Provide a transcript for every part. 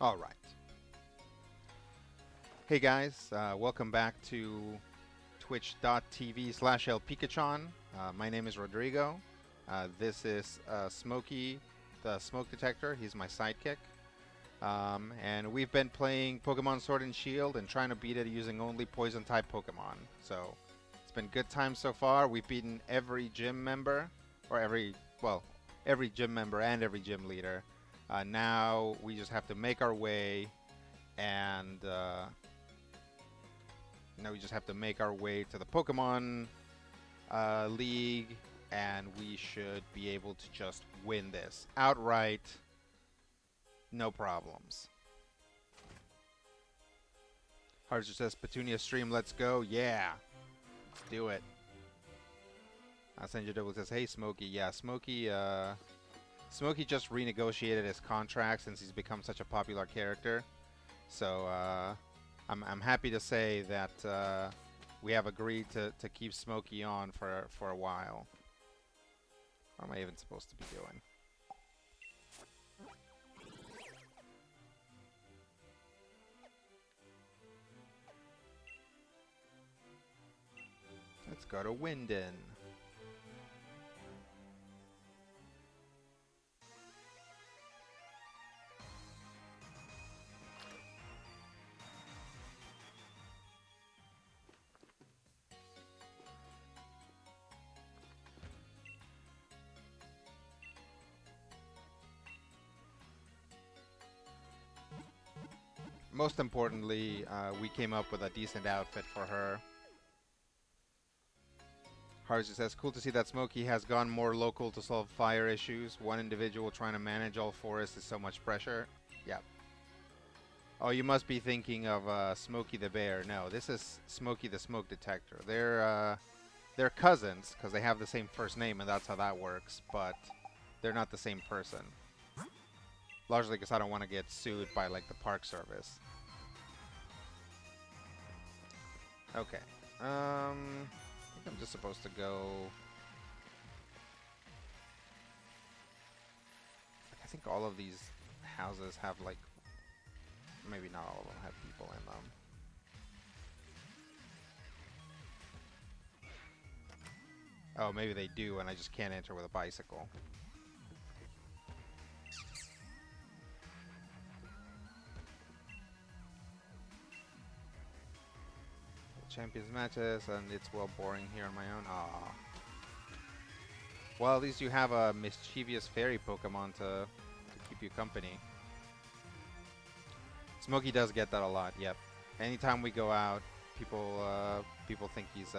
All right. Hey guys, welcome back to twitch.tv/lpikachon. My name is Rodrigo. This is Smokey, the smoke detector. He's my sidekick. And we've been playing Pokemon Sword and Shield and trying to beat it using only poison type Pokemon. So it's been good times so far. We've beaten every gym member, or every gym member and every gym leader. Now we just have to make our way and now we just have to make our way to the Pokemon League, and we should be able to just win this outright, no problems. Harzer says, Petunia stream, let's go. Yeah, let's do it. Senja Double says, hey Smokey. Yeah, Smokey just renegotiated his contract since he's become such a popular character. So I'm happy to say that we have agreed to keep Smokey on for a while. What am I even supposed to be doing? Let's go to Winden. Most importantly, we came up with a decent outfit for her. Harzer says, cool to see that Smokey has gone more local to solve fire issues. One individual trying to manage all forests is so much pressure. Yep. Oh, you must be thinking of Smokey the Bear. No, this is Smokey the Smoke Detector. They're cousins because they have the same first name, and that's how that works. But they're not the same person. Largely because I don't want to get sued by like the Park Service. Okay. I think I'm just supposed to go. I think all of these houses have like. Maybe not all of them have people in them. Oh, maybe they do, and I just can't enter with a bicycle. Champions matches, and it's well boring here on my own. Aww. Well, at least you have a mischievous fairy Pokemon to keep you company. Smokey does get that a lot. Yep. Anytime we go out, people think he's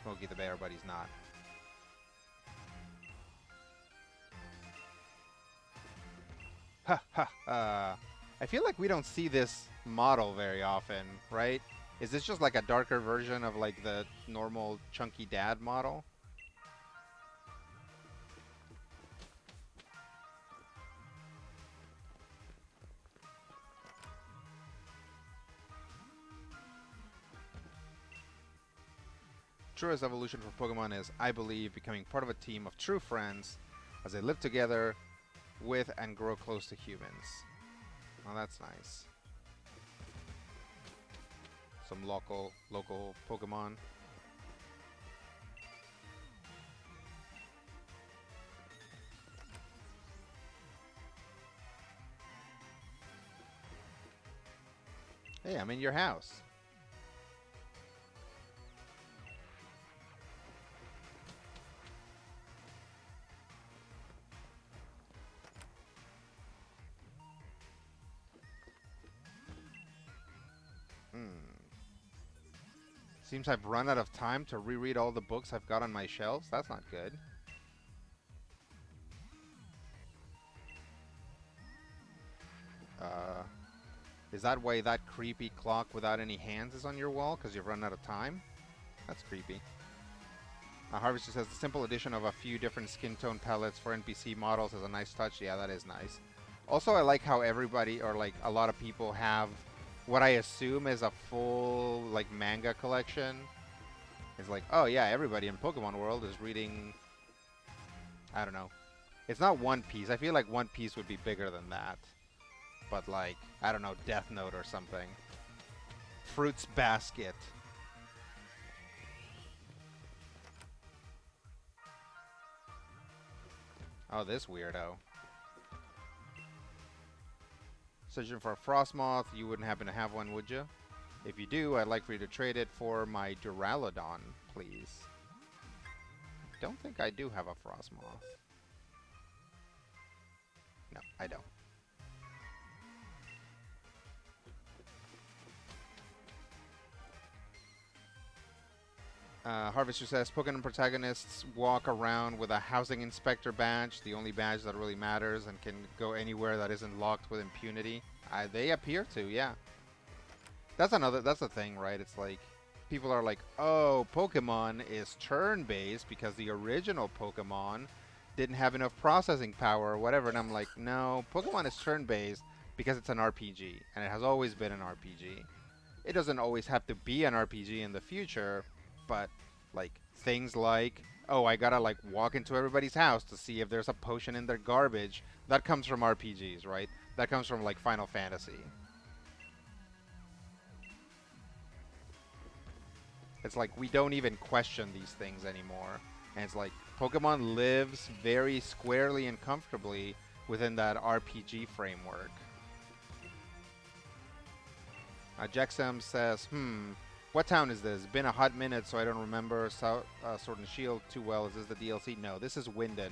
Smokey the Bear, but he's not. Ha ha. I feel like we don't see this model very often, right? Is this just like a darker version of like the normal chunky dad model? Truest evolution for Pokemon is, I believe, becoming part of a team of true friends as they live together with and grow close to humans. Well, that's nice. Some local Pokemon. Hey, I'm in your house. Seems I've run out of time to reread all the books I've got on my shelves. That's not good. Is that why that creepy clock without any hands is on your wall? Because you've run out of time? That's creepy. Harvester says the simple addition of a few different skin tone palettes for NPC models is a nice touch. Yeah, that is nice. Also, I like how everybody, or like a lot of people, have what I assume is a full like manga collection. It's like, oh yeah, everybody in Pokemon World is reading. I don't know. It's not One Piece. I feel like One Piece would be bigger than that. but like, I don't know, Death Note or something. Fruits Basket. Oh, this weirdo. Searching for a Frostmoth. You wouldn't happen to have one, would you? If you do, I'd like for you to trade it for my Duraludon, please. Don't think I do have a Frostmoth. No, I don't. Harvester says, Pokemon protagonists walk around with a housing inspector badge, the only badge that really matters and can go anywhere that isn't locked with impunity. They appear to, yeah. That's the thing, right? It's like, people are like, oh, Pokemon is turn-based because the original Pokemon didn't have enough processing power or whatever. And I'm like, no, Pokemon is turn-based because it's an RPG, and it has always been an RPG. It doesn't always have to be an RPG in the future, but like things like, oh, I gotta like walk into everybody's house to see if there's a potion in their garbage. That comes from RPGs, right? That comes from like Final Fantasy. It's like we don't even question these things anymore. And it's like Pokemon lives very squarely and comfortably within that RPG framework. Jaxam says, what town is this? Been a hot minute, so I don't remember Sword and Shield too well. Is this the DLC? No, this is Winden.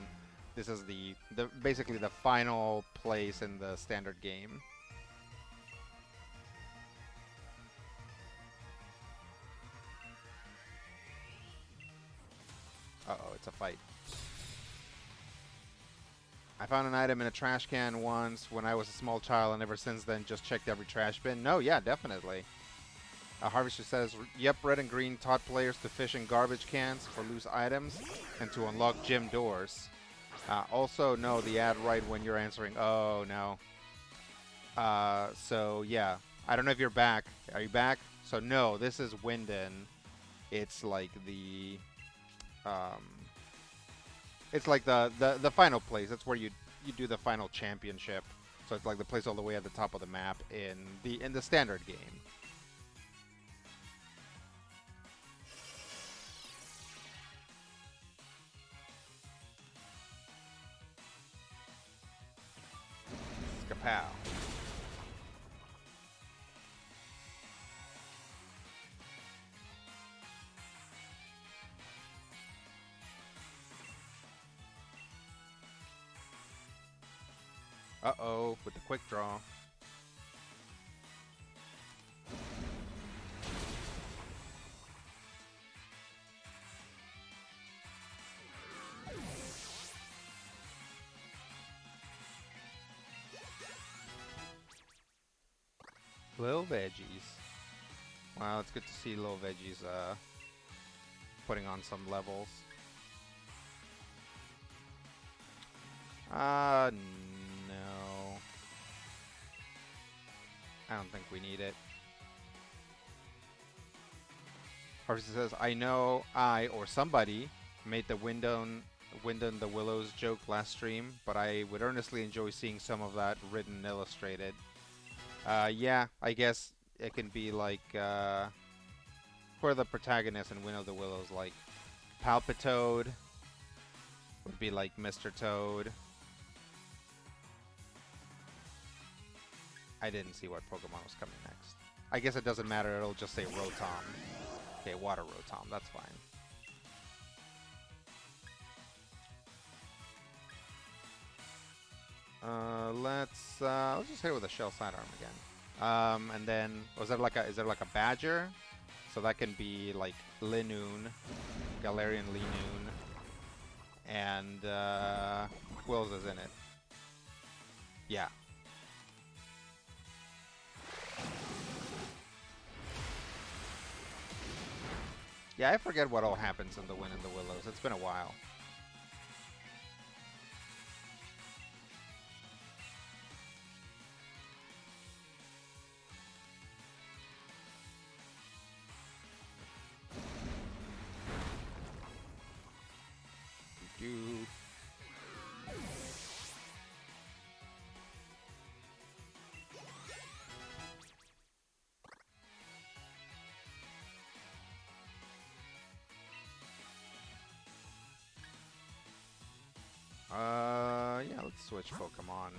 This is the basically the final place in the standard game. Uh-oh, it's a fight. I found an item in a trash can once when I was a small child, and ever since then just checked every trash bin. No, yeah, definitely. Harvester says, yep, red and green taught players to fish in garbage cans for loose items and to unlock gym doors. Also, no, the ad right when you're answering. Oh, no. So, yeah. I don't know if you're back. Are you back? So, no, this is Winden. It's like the... it's like the final place. That's where you do the final championship. So it's like the place all the way at the top of the map in the standard game. Kapow. Uh-oh, with the quick draw. Little veggies. Wow, it's good to see little veggies putting on some levels. No. I don't think we need it. Harvester says, I know I or somebody made the Winden the Willows joke last stream, but I would earnestly enjoy seeing some of that written and illustrated. Yeah, I guess it can be like, for the protagonist in Wind of the Willows, like Palpitoad would be like Mr. Toad. I didn't see what Pokemon was coming next. I guess it doesn't matter, it'll just say Rotom. Okay, Water Rotom, that's fine. Let's just hit it with a Shell Sidearm again. And then is there like a Badger? So that can be like Linoon, Galarian Linoon, and who else is in it? Yeah. Yeah, I forget what all happens in the Wind and the Willows. It's been a while. switch Pokemon.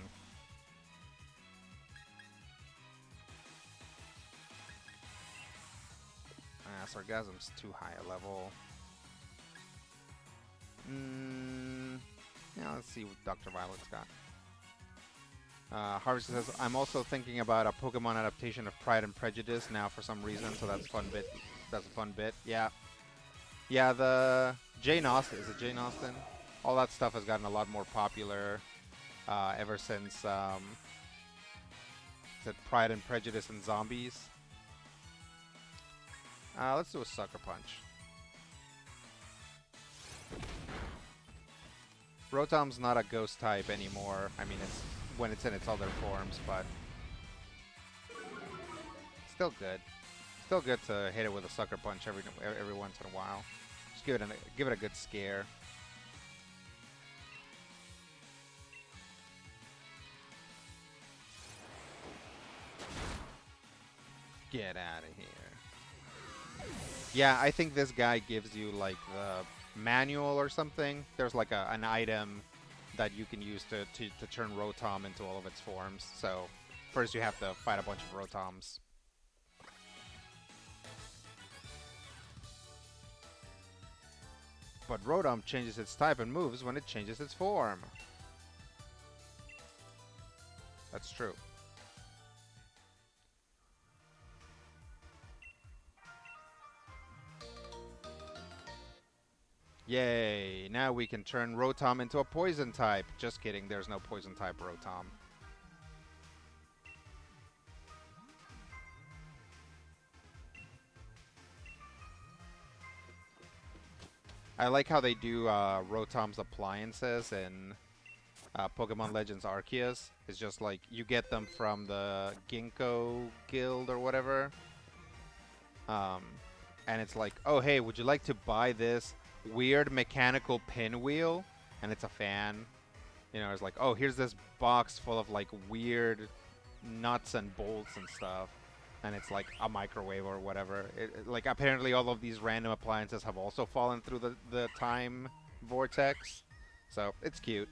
Sargasm's too high a level. Yeah, let's see what Dr. Violet's got. Harvest says, I'm also thinking about a Pokemon adaptation of Pride and Prejudice now for some reason, so that's fun bit. That's a fun bit. Yeah. Yeah, the Jane Austen, is it Jane Austen? All that stuff has gotten a lot more popular ever since Pride and Prejudice and Zombies. Let's do a Sucker Punch. Rotom's not a ghost type anymore. I mean, it's when it's in its other forms, but still good. Still good to hit it with a Sucker Punch every once in a while. Just give it a good scare. Get out of here. Yeah, I think this guy gives you like the manual or something. There's like an item that you can use to turn Rotom into all of its forms. So first you have to fight a bunch of Rotoms. But Rotom changes its type and moves when it changes its form. That's true. Yay! Now we can turn Rotom into a poison type. Just kidding, there's no poison type Rotom. I like how they do Rotom's appliances in Pokemon Legends Arceus. It's just like you get them from the Ginkgo Guild or whatever. And it's like, oh hey, would you like to buy this weird mechanical pinwheel? And it's a fan. You know, it's like, oh, here's this box full of like weird nuts and bolts and stuff. And it's like a microwave or whatever. Like apparently all of these random appliances have also fallen through the time vortex. So it's cute.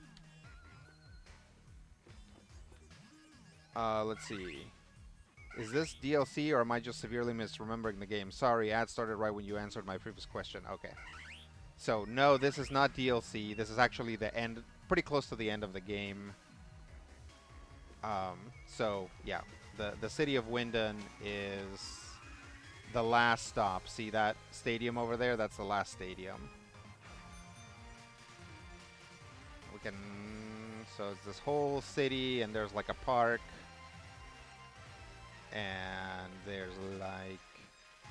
Let's see. Is this DLC or am I just severely misremembering the game? Sorry, ad started right when you answered my previous question. Okay. So, no, this is not DLC. This is actually the end, pretty close to the end of the game. So, yeah. The city of Winden is the last stop. See that stadium over there? That's the last stadium. We can... So, it's this whole city, and there's like a park. And there's like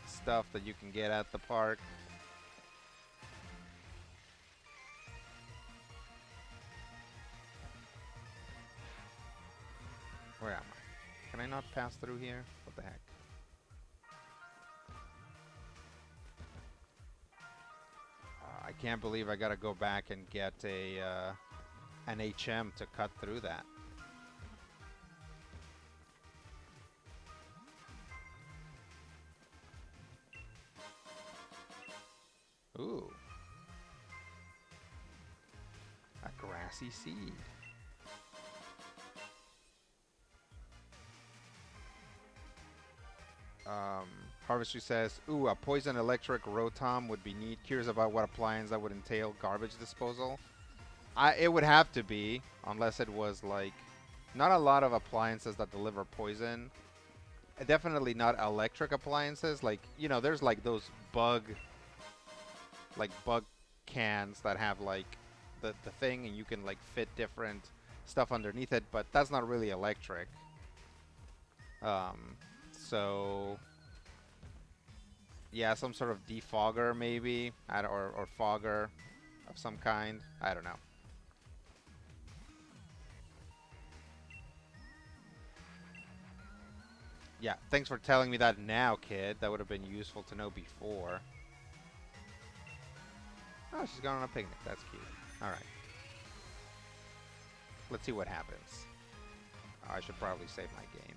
stuff that you can get at the park. Where am I? Can I not pass through here? What the heck? I can't believe I gotta go back and get an HM to cut through that. Ooh. A grassy seed. Harvester says, ooh, a poison electric Rotom would be neat. Curious about what appliance that would entail. Garbage disposal? It would have to be, unless it was like... Not a lot of appliances that deliver poison. Definitely not electric appliances. Like, you know, there's like those bug cans that have like the thing and you can like fit different stuff underneath it, but that's not really electric. So yeah, some sort of defogger maybe, or fogger of some kind. I don't know. Yeah, thanks for telling me that now, kid. That would have been useful to know before. Oh, she's gone on a picnic. That's cute. Alright. Let's see what happens. Oh, I should probably save my game.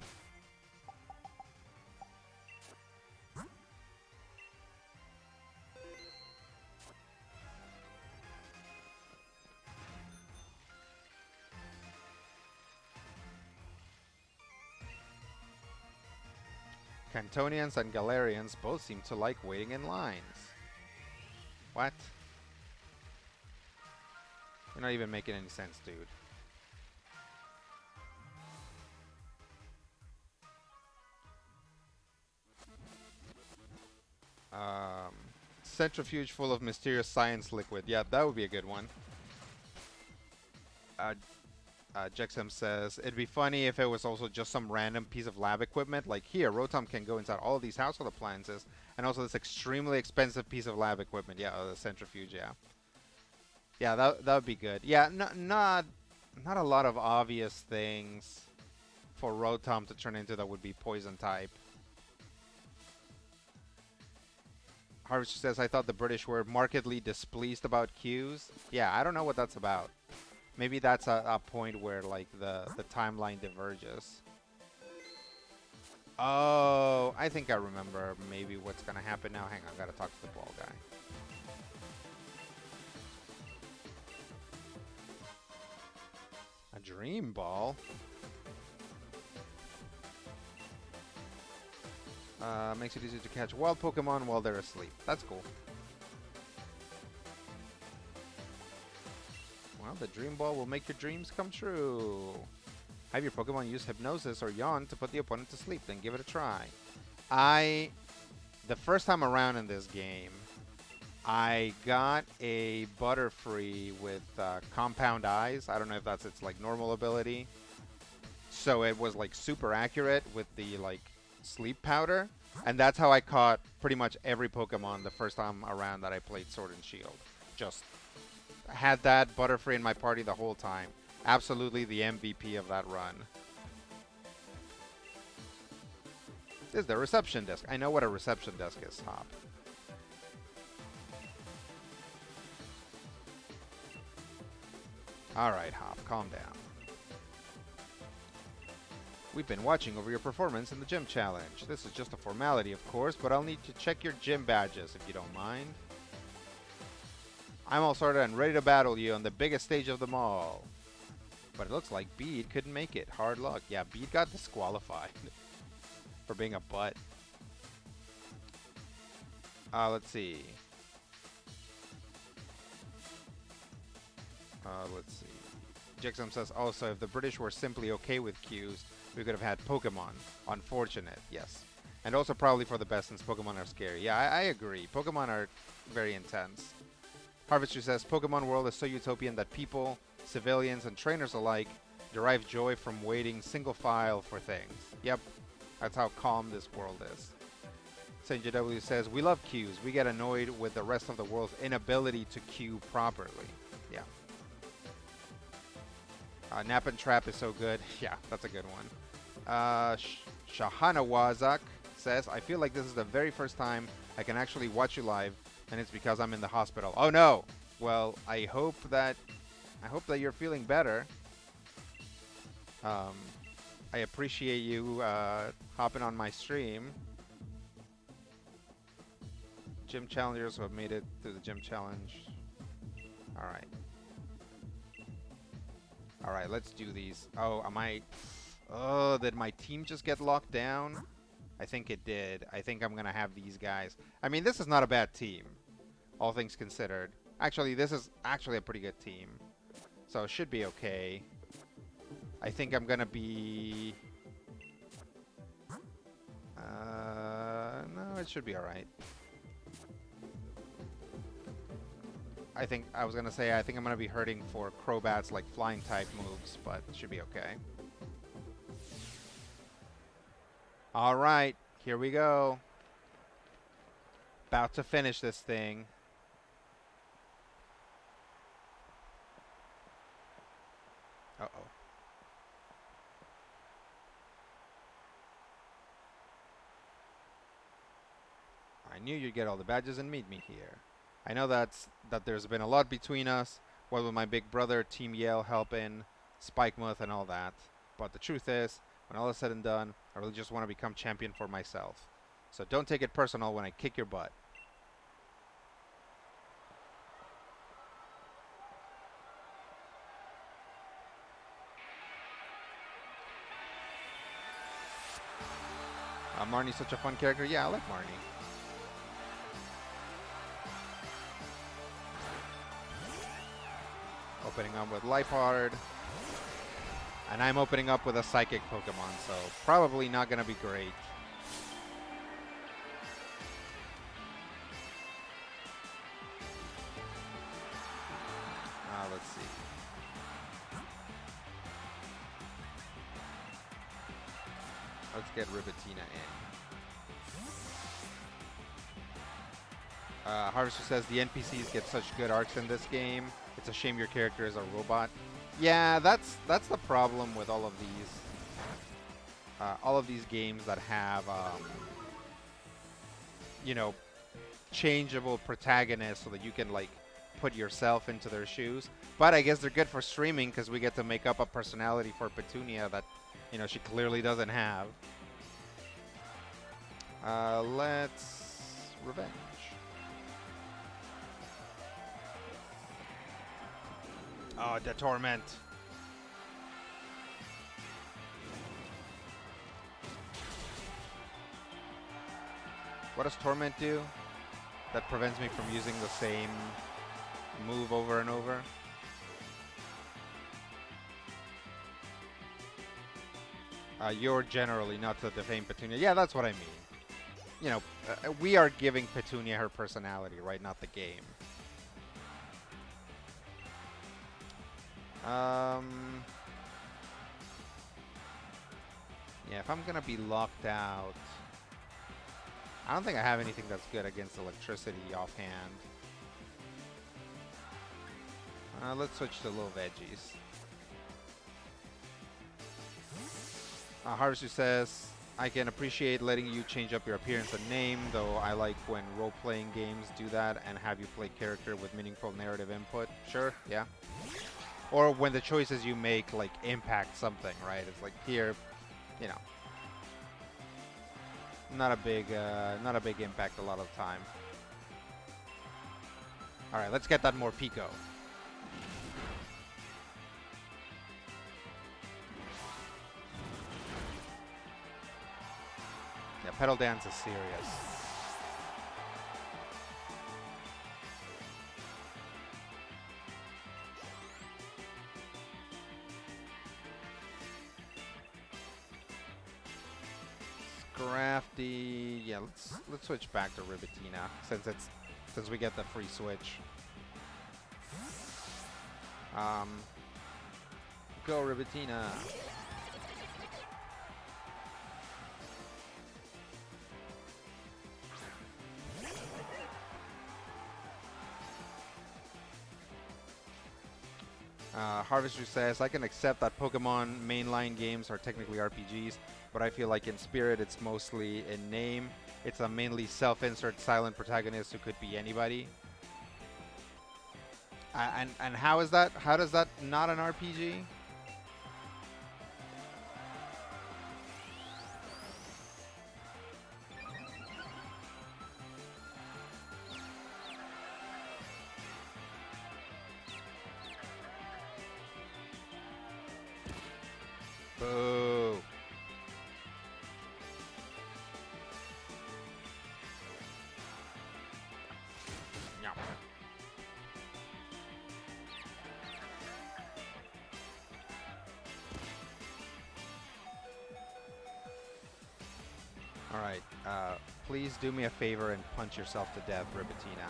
Cantonians and Galarians both seem to like waiting in lines. What? You're not even making any sense, dude. Um, Centrifuge full of mysterious science liquid. Yeah, that would be a good one. Uh, Jexem says, it'd be funny if it was also just some random piece of lab equipment. Like here, Rotom can go inside all of these household appliances, and also this extremely expensive piece of lab equipment. Yeah, the centrifuge, yeah. Yeah, that would be good. Yeah, not a lot of obvious things for Rotom to turn into that would be poison type. Harvester says, I thought the British were markedly displeased about cues. Yeah, I don't know what that's about. Maybe that's a point where like the timeline diverges. Oh, I think I remember maybe what's gonna happen now. Hang on, gotta talk to the ball guy. A dream ball? Makes it easy to catch wild Pokemon while they're asleep. That's cool. Well, the dream ball will make your dreams come true. Have your Pokemon use Hypnosis or Yawn to put the opponent to sleep, then give it a try. The first time around in this game, I got a Butterfree with Compound Eyes. I don't know if that's its like normal ability. So it was like super accurate with the like sleep powder. And that's how I caught pretty much every Pokemon the first time around that I played Sword and Shield. Just had that Butterfree in my party the whole time. Absolutely the MVP of that run. This is the reception desk. I know what a reception desk is, Hop. Alright, Hop, calm down. We've been watching over your performance in the gym challenge. This is just a formality, of course, but I'll need to check your gym badges, if you don't mind. I'm all sorted and ready to battle you on the biggest stage of them all. But it looks like Bede couldn't make it. Hard luck. Yeah, Bede got disqualified for being a butt. Let's see. Let's see. Jixum says, also, if the British were simply okay with cues, we could have had Pokemon. Unfortunate, yes. And also probably for the best since Pokemon are scary. Yeah, I agree. Pokemon are very intense. Harvester says, Pokemon World is so utopian that people, civilians, and trainers alike derive joy from waiting single file for things. Yep, that's how calm this world is. St. JW says, we love queues. We get annoyed with the rest of the world's inability to queue properly. Yeah. Nap and Trap is so good. Yeah, that's a good one. Shahana Wazak says, I feel like this is the very first time I can actually watch you live, and it's because I'm in the hospital. Oh no! Well, I hope that you're feeling better. I appreciate you hopping on my stream. Gym challengers who have made it through the gym challenge. All right. All right, let's do these. Oh, oh, did my team just get locked down? I think it did. I think I'm going to have these guys. I mean, this is not a bad team, all things considered. Actually, this is actually a pretty good team. So it should be okay. I think I'm going to be... no, it should be all right. I think I was going to say I think I'm going to be hurting for Crobat's like flying type moves, but it should be okay. All right, here we go. About to finish this thing. Uh-oh. I knew you'd get all the badges and meet me here. I know that there's been a lot between us, what with my big brother, Team Yale helping, Spikemuth and all that. But the truth is, when all is said and done, I really just want to become champion for myself. So don't take it personal when I kick your butt. Marnie's such a fun character. Yeah, I like Marnie. Opening up with Liepard. And I'm opening up with a Psychic Pokemon, so probably not going to be great. Let's see. Let's get Ribitina in. Harvester says the NPCs get such good arcs in this game. It's a shame your character is a robot. Yeah, that's the problem with all of these games that have you know, changeable protagonists so that you can like put yourself into their shoes. But I guess they're good for streaming because we get to make up a personality for Petunia that, you know, she clearly doesn't have. Let's Revenge. Oh, the Torment. What does Torment do that prevents me from using the same move over and over? You're generally not to defame Petunia. Yeah, that's what I mean. You know, we are giving Petunia her personality, right? Not the game. Yeah, if I'm gonna be locked out, I don't think I have anything that's good against electricity offhand. Let's switch to little veggies. Harvester says, I can appreciate letting you change up your appearance and name, though I like when role-playing games do that and have you play character with meaningful narrative input. Sure, yeah. Or when the choices you make, like, impact something, right? It's like, here, you know, not a big impact a lot of the time. Alright, let's get that Morpeko. Yeah, Petal Dance is serious. Scrafty. Yeah, let's switch back to Ribitina since we get the free switch. Go Ribitina. Harvester says, I can accept that Pokemon mainline games are technically RPGs, but I feel like in spirit it's mostly in name. It's a mainly self-insert silent protagonist who could be anybody. And how is that? How does that not an RPG? Boo. No. Alright, please do me a favor and punch yourself to death, Ribitina.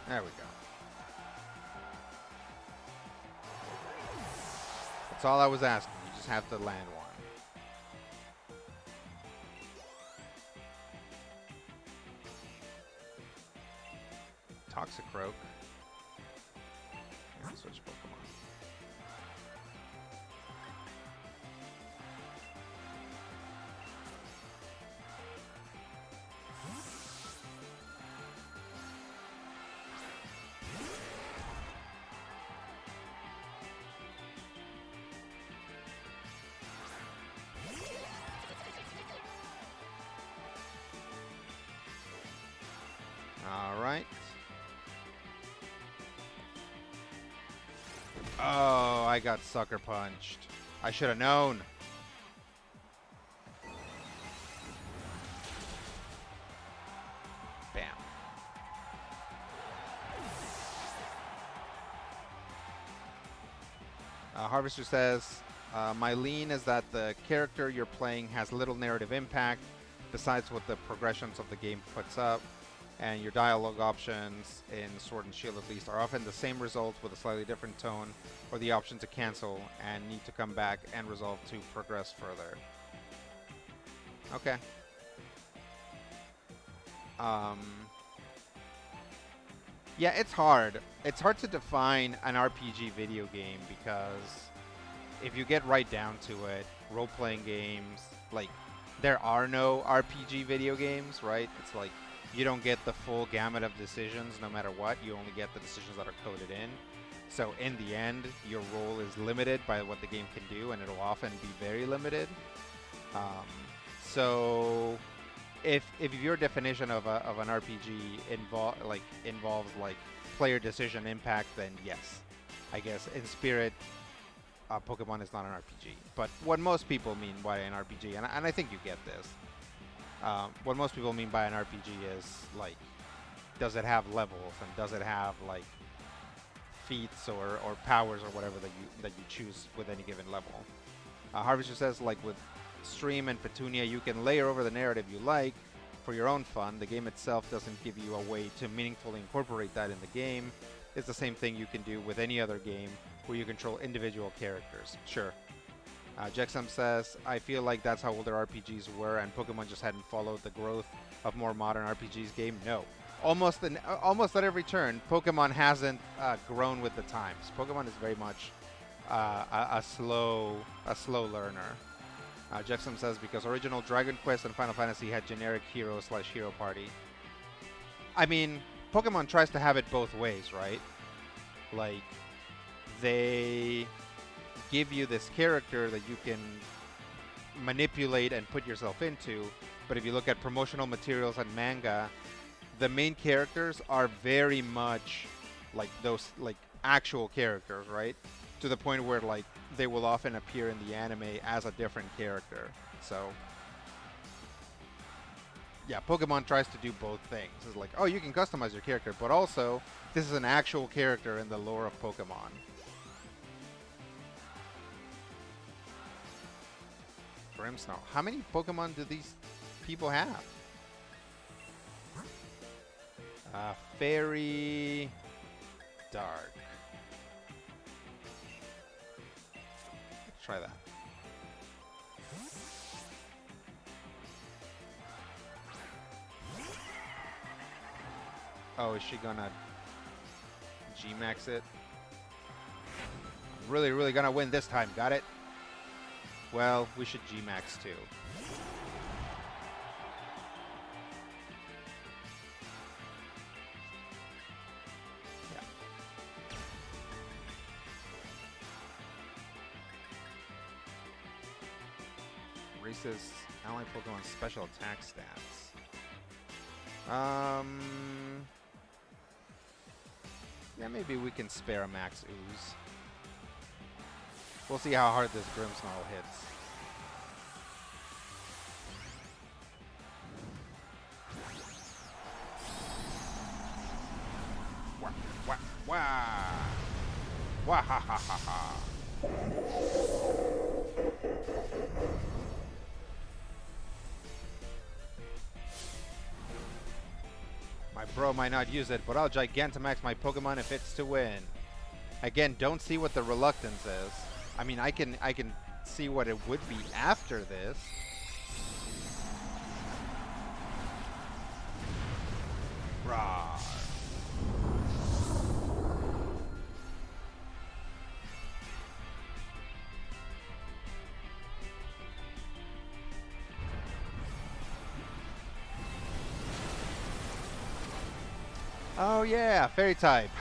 There we go. That's all I was asking. You just have to land one. Toxicroak. Yeah, switch Pokemon. All right. Oh, I got sucker punched. I should have known. Bam. Harvester says, my lean is that the character you're playing has little narrative impact besides what the progressions of the game puts up, and your dialogue options in Sword and Shield at least are often the same results with a slightly different tone, or the option to cancel and need to come back and resolve to progress further. Okay. Yeah, it's hard. It's hard to define an RPG video game because if you get right down to it, role-playing games, like, there are no RPG video games, right? It's like you don't get the full gamut of decisions no matter what. You only get the decisions that are coded in. So in the end, your role is limited by what the game can do, and it'll often be very limited. So if your definition of an RPG involves like player decision impact, then yes, I guess in spirit, Pokemon is not an RPG. But what most people mean by an RPG, and I think you get this, what most people mean by an RPG is like, does it have levels and does it have like feats or powers or whatever that you choose with any given level. Harvester says, like with Stream and Petunia, you can layer over the narrative you like for your own fun. The game itself doesn't give you a way to meaningfully incorporate that in the game. It's the same thing you can do with any other game where you control individual characters. Sure. Jexam says, I feel like that's how older RPGs were and Pokemon just hadn't followed the growth of more modern RPGs game. No. Almost at every turn, Pokemon hasn't grown with the times. Pokemon is very much a slow learner. Jexam says, because original Dragon Quest and Final Fantasy had generic hero/hero party. I mean, Pokemon tries to have it both ways, right? Like, they give you this character that you can manipulate and put yourself into, but if you look at promotional materials and manga, the main characters are very much like those like actual characters, right? To the point where like they will often appear in the anime as a different character. So yeah, Pokemon tries to do both things. It's like, oh, you can customize your character, but also this is an actual character in the lore of Pokemon. Grimmsnarl. How many Pokemon do these people have? Fairy Dark. Let's try that. Oh, is she gonna G-Max it? I'm really gonna win this time, got it? Well, we should G-Max too. Yeah. Reese's ally Pokemon special attack stats. Yeah, maybe we can spare a max ooze. We'll see how hard this Grimmsnarl hits. Wah, wah, wah. Wah ha ha ha ha. My bro might not use it, but I'll Gigantamax my Pokemon if it's to win. Again, don't see what the reluctance is. I mean, I can see what it would be after this. Rawr. Oh yeah, fairy type.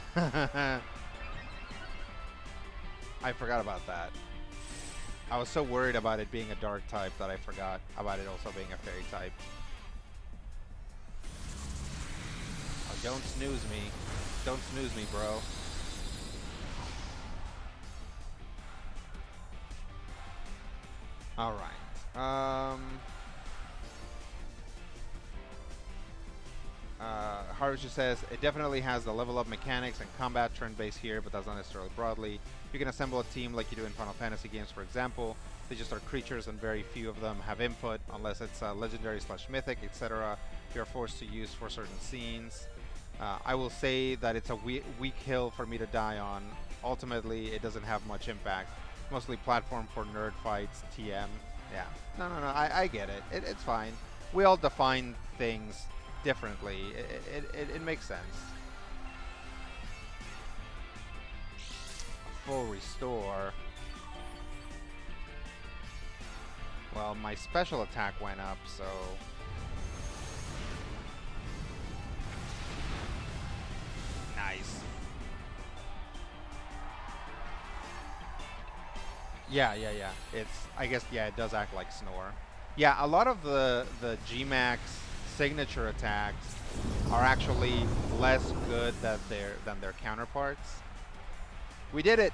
I forgot about that. I was so worried about it being a dark type that I forgot about it also being a fairy type. Don't snooze me. Don't snooze me, bro. All right. Haruju says, it definitely has the level up mechanics and combat turn-based here, but that's not necessarily broadly. You can assemble a team like you do in Final Fantasy games, for example. They just are creatures and very few of them have input, unless it's legendary slash mythic, etc. You're forced to use for certain scenes. I will say that it's a weak hill for me to die on. Ultimately, it doesn't have much impact. Mostly platform for nerd fights, TM. Yeah. No, no, no. I get it. It's fine. We all define things differently. It makes sense. Full restore. Well, my special attack went up, so... Nice. Yeah, yeah, yeah. It's, I guess, yeah, it does act like Snore. Yeah, a lot of the G-Max signature attacks are actually less good than their counterparts. We did it!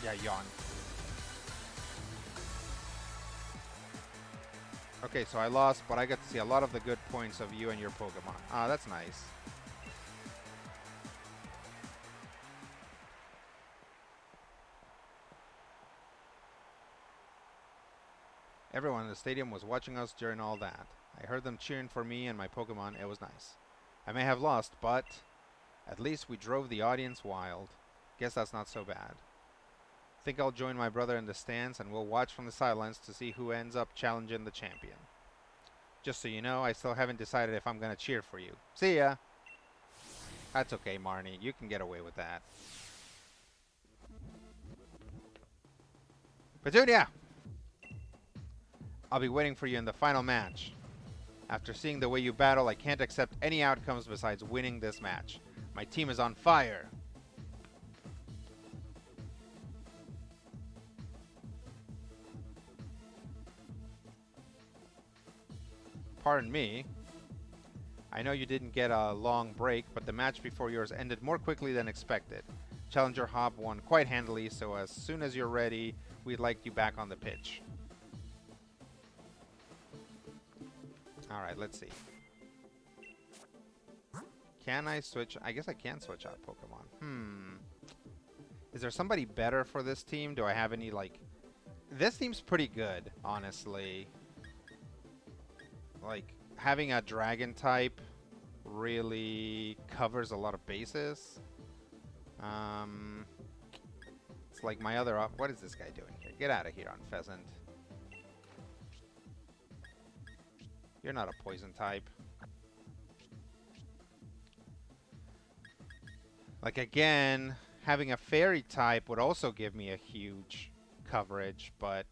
Yeah, yawn. Okay, so I lost, but I got to see a lot of the good points of you and your Pokemon. Ah, that's nice. Everyone in the stadium was watching us during all that. I heard them cheering for me and my Pokemon. It was nice. I may have lost, but at least we drove the audience wild. Guess that's not so bad. Think I'll join my brother in the stands and we'll watch from the sidelines to see who ends up challenging the champion. Just so you know, I still haven't decided if I'm gonna cheer for you. See ya! That's okay, Marnie. You can get away with that. Petunia! I'll be waiting for you in the final match. After seeing the way you battle, I can't accept any outcomes besides winning this match. My team is on fire! Pardon me. I know you didn't get a long break, but the match before yours ended more quickly than expected. Challenger Hop won quite handily, so as soon as you're ready, we'd like you back on the pitch. Alright, let's see. Can I switch? I guess I can switch out Pokemon. Is there somebody better for this team? Do I have any, like... This team's pretty good, honestly. Like, having a dragon type really covers a lot of bases. It's like my other... What is this guy doing here? Get out of here on Pheasant. You're not a poison type. Like, again, having a fairy type would also give me a huge coverage, but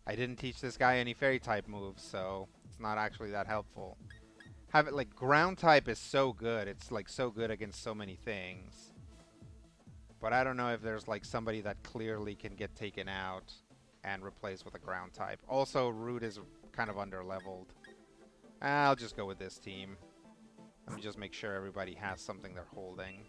I didn't teach this guy any fairy type moves, so it's not actually that helpful. Have it, like, ground type is so good. It's, like, so good against so many things. But I don't know if there's, like, somebody that clearly can get taken out and replaced with a ground type. Also, Root is kind of under-leveled. I'll just go with this team. Let me just make sure everybody has something they're holding.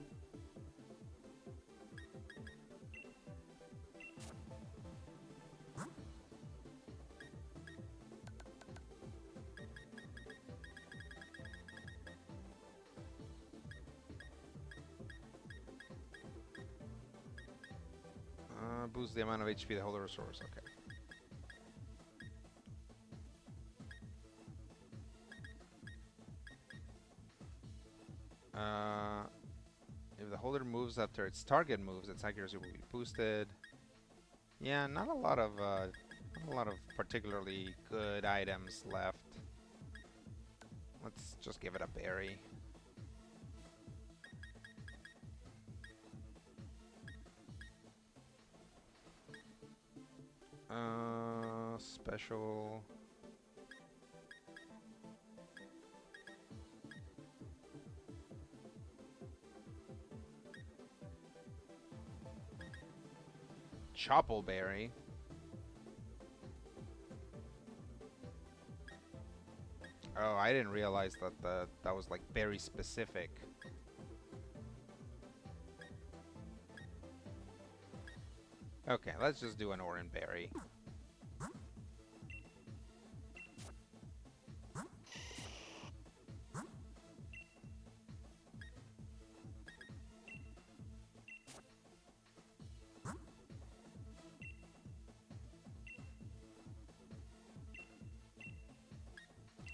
Boost the amount of HP the holder restores. Okay. If the holder moves after its target moves, its accuracy will be boosted. Yeah, not a lot of particularly good items left. Let's just give it a berry. Special. Choppleberry. Oh, I didn't realize that that was like berry specific. Okay, let's just do an orange berry.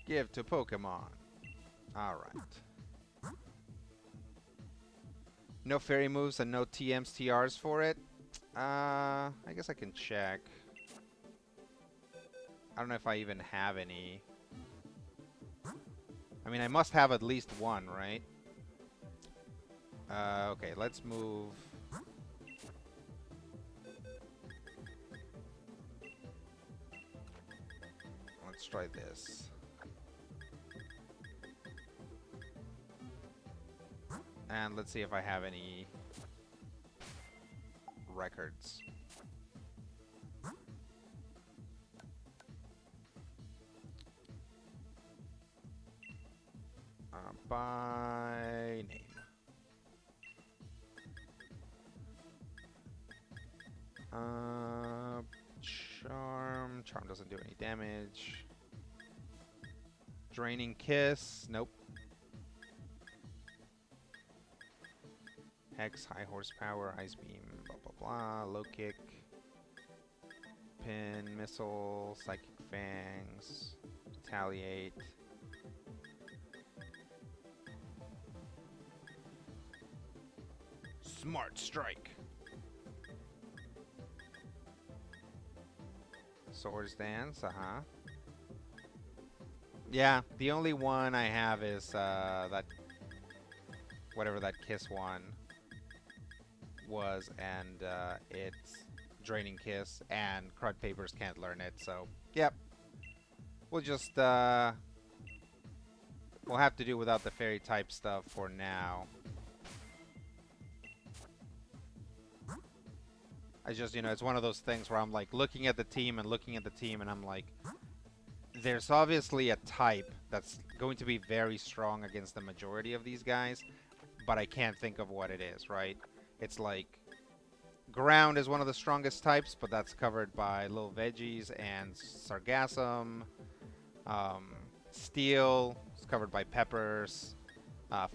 Give to Pokemon. Alright. No fairy moves and no TMs, TRs for it. I guess I can check. I don't know if I even have any. I mean, I must have at least one, right? Okay, let's move. Let's try this. And let's see if I have any records. By name. Charm. Charm doesn't do any damage. Draining Kiss. Nope. Hex, high horsepower, ice beam, blah blah blah, low kick, pin, missile, psychic fangs, retaliate. Smart strike. Swords dance, Yeah, the only one I have is that whatever that kiss one was, and it's Draining Kiss, and Crud Papers can't learn it, so yep. We'll just we'll have to do without the fairy type stuff for now. I just, it's one of those things where I'm like looking at the team and I'm like, there's obviously a type that's going to be very strong against the majority of these guys, but I can't think of what it is, right? It's like ground is one of the strongest types, but that's covered by little veggies and sargassum. Steel is covered by peppers.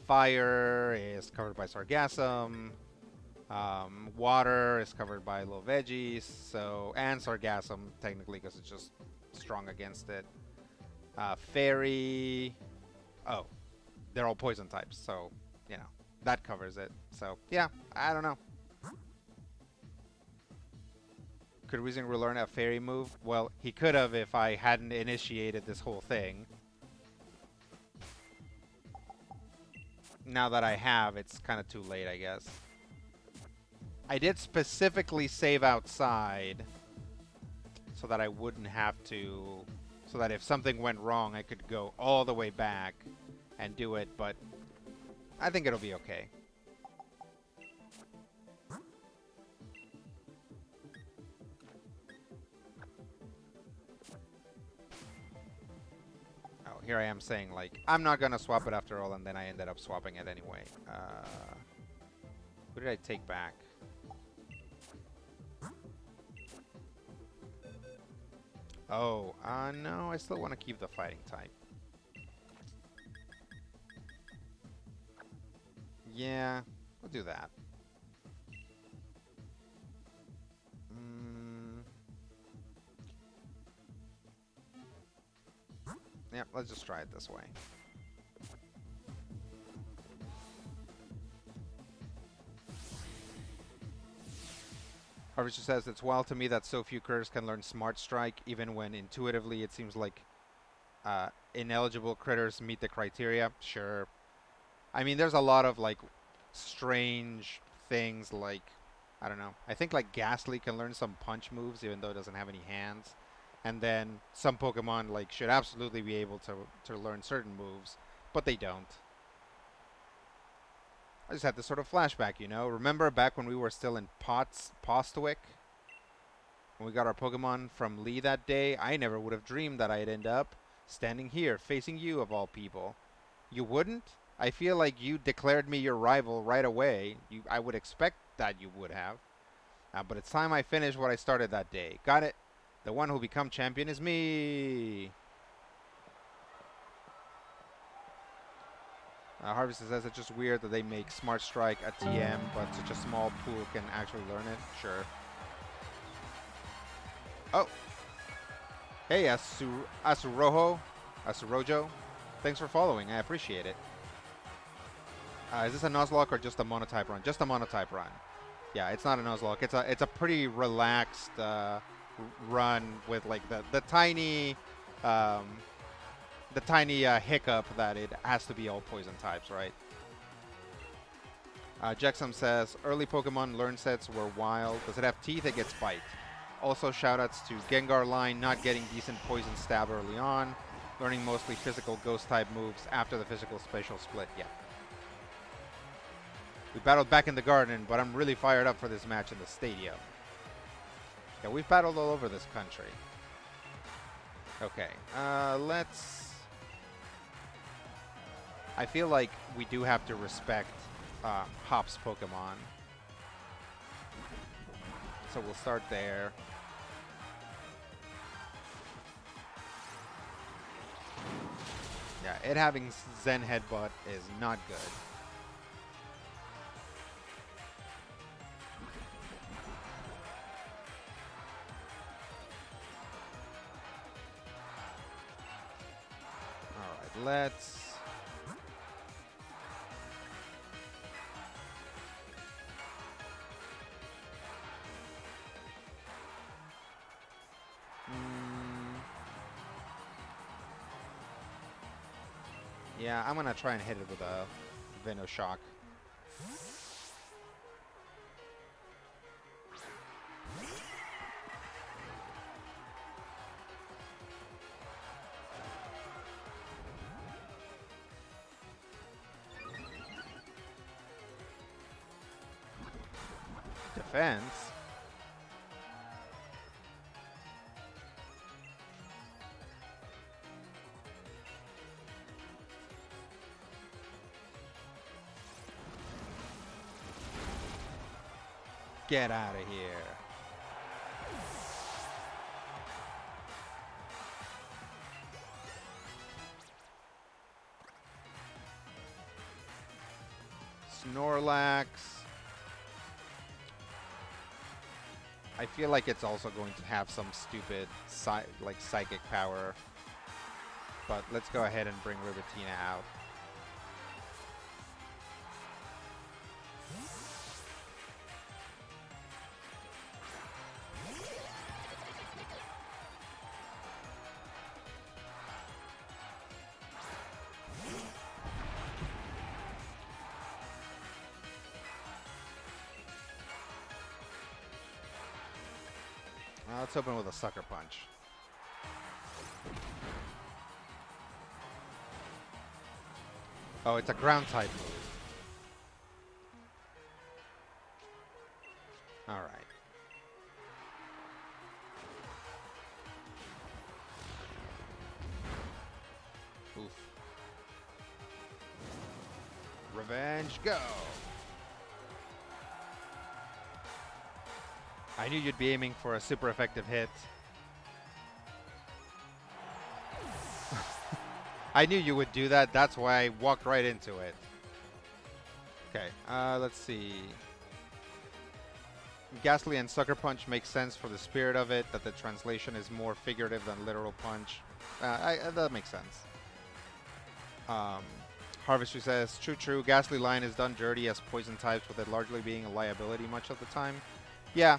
Fire is covered by sargassum. Water is covered by little veggies, and sargassum technically because it's just strong against it. Fairy, oh, they're all poison types, so that covers it. So yeah, I don't know. Could Weezing relearn a fairy move? Well, he could have if I hadn't initiated this whole thing. Now that I have, it's kind of too late, I guess. I did specifically save outside so that I wouldn't have to, so that if something went wrong, I could go all the way back and do it, but I think it'll be okay. Oh, here I am saying, like, I'm not gonna swap it after all, and then I ended up swapping it anyway. Who did I take back? Oh, no, I still want to keep the fighting type. Yeah, we'll do that. Yep, let's just try it this way. Harvester says, it's wild to me that so few critters can learn Smart Strike, even when intuitively it seems like ineligible critters meet the criteria. Sure. I mean, there's a lot of, like, strange things, like, I don't know. I think, like, Ghastly can learn some punch moves, even though it doesn't have any hands. And then some Pokemon, like, should absolutely be able to learn certain moves, but they don't. I just had this sort of flashback, Remember back when we were still in Postwick? When we got our Pokemon from Lee that day, I never would have dreamed that I'd end up standing here, facing you of all people. You wouldn't? I feel like you declared me your rival right away. I would expect that you would have. But it's time I finish what I started that day. Got it? The one who become champion is me. Harvey says it's just weird that they make Smart Strike a TM, but such a small pool can actually learn it. Sure. Oh. Hey, Asurojo. Thanks for following. I appreciate it. Is this a Nuzlocke or just a monotype run? Just a monotype run. Yeah, it's not a Nuzlocke. It's a pretty relaxed run with like the tiny hiccup that it has to be all poison types, right? Jexum says early Pokemon learn sets were wild. Does it have teeth? It gets bite. Also, shoutouts to Gengar line not getting decent poison stab early on, learning mostly physical ghost type moves after the physical spatial split. Yeah. We battled back in the garden, but I'm really fired up for this match in the stadium. Yeah, we've battled all over this country. Okay, let's... I feel like we do have to respect Hop's Pokemon. So we'll start there. Yeah, it having Zen Headbutt is not good. Alright, let's... Yeah, I'm gonna try and hit it with a Venoshock. Defense? Get out of here. Snorlax. I feel like it's also going to have some stupid psychic power. But let's go ahead and bring Rivatina out. Let's open with a Sucker Punch. Oh, it's a ground type move. Alright. Oof. Revenge, go! I knew you'd be aiming for a super effective hit. I knew you would do that. That's why I walked right into it. Okay, let's see. Ghastly and Sucker Punch makes sense for the spirit of it, that the translation is more figurative than literal punch. That makes sense. Harvester says, true. Ghastly line is done dirty as poison types, with it largely being a liability much of the time. Yeah.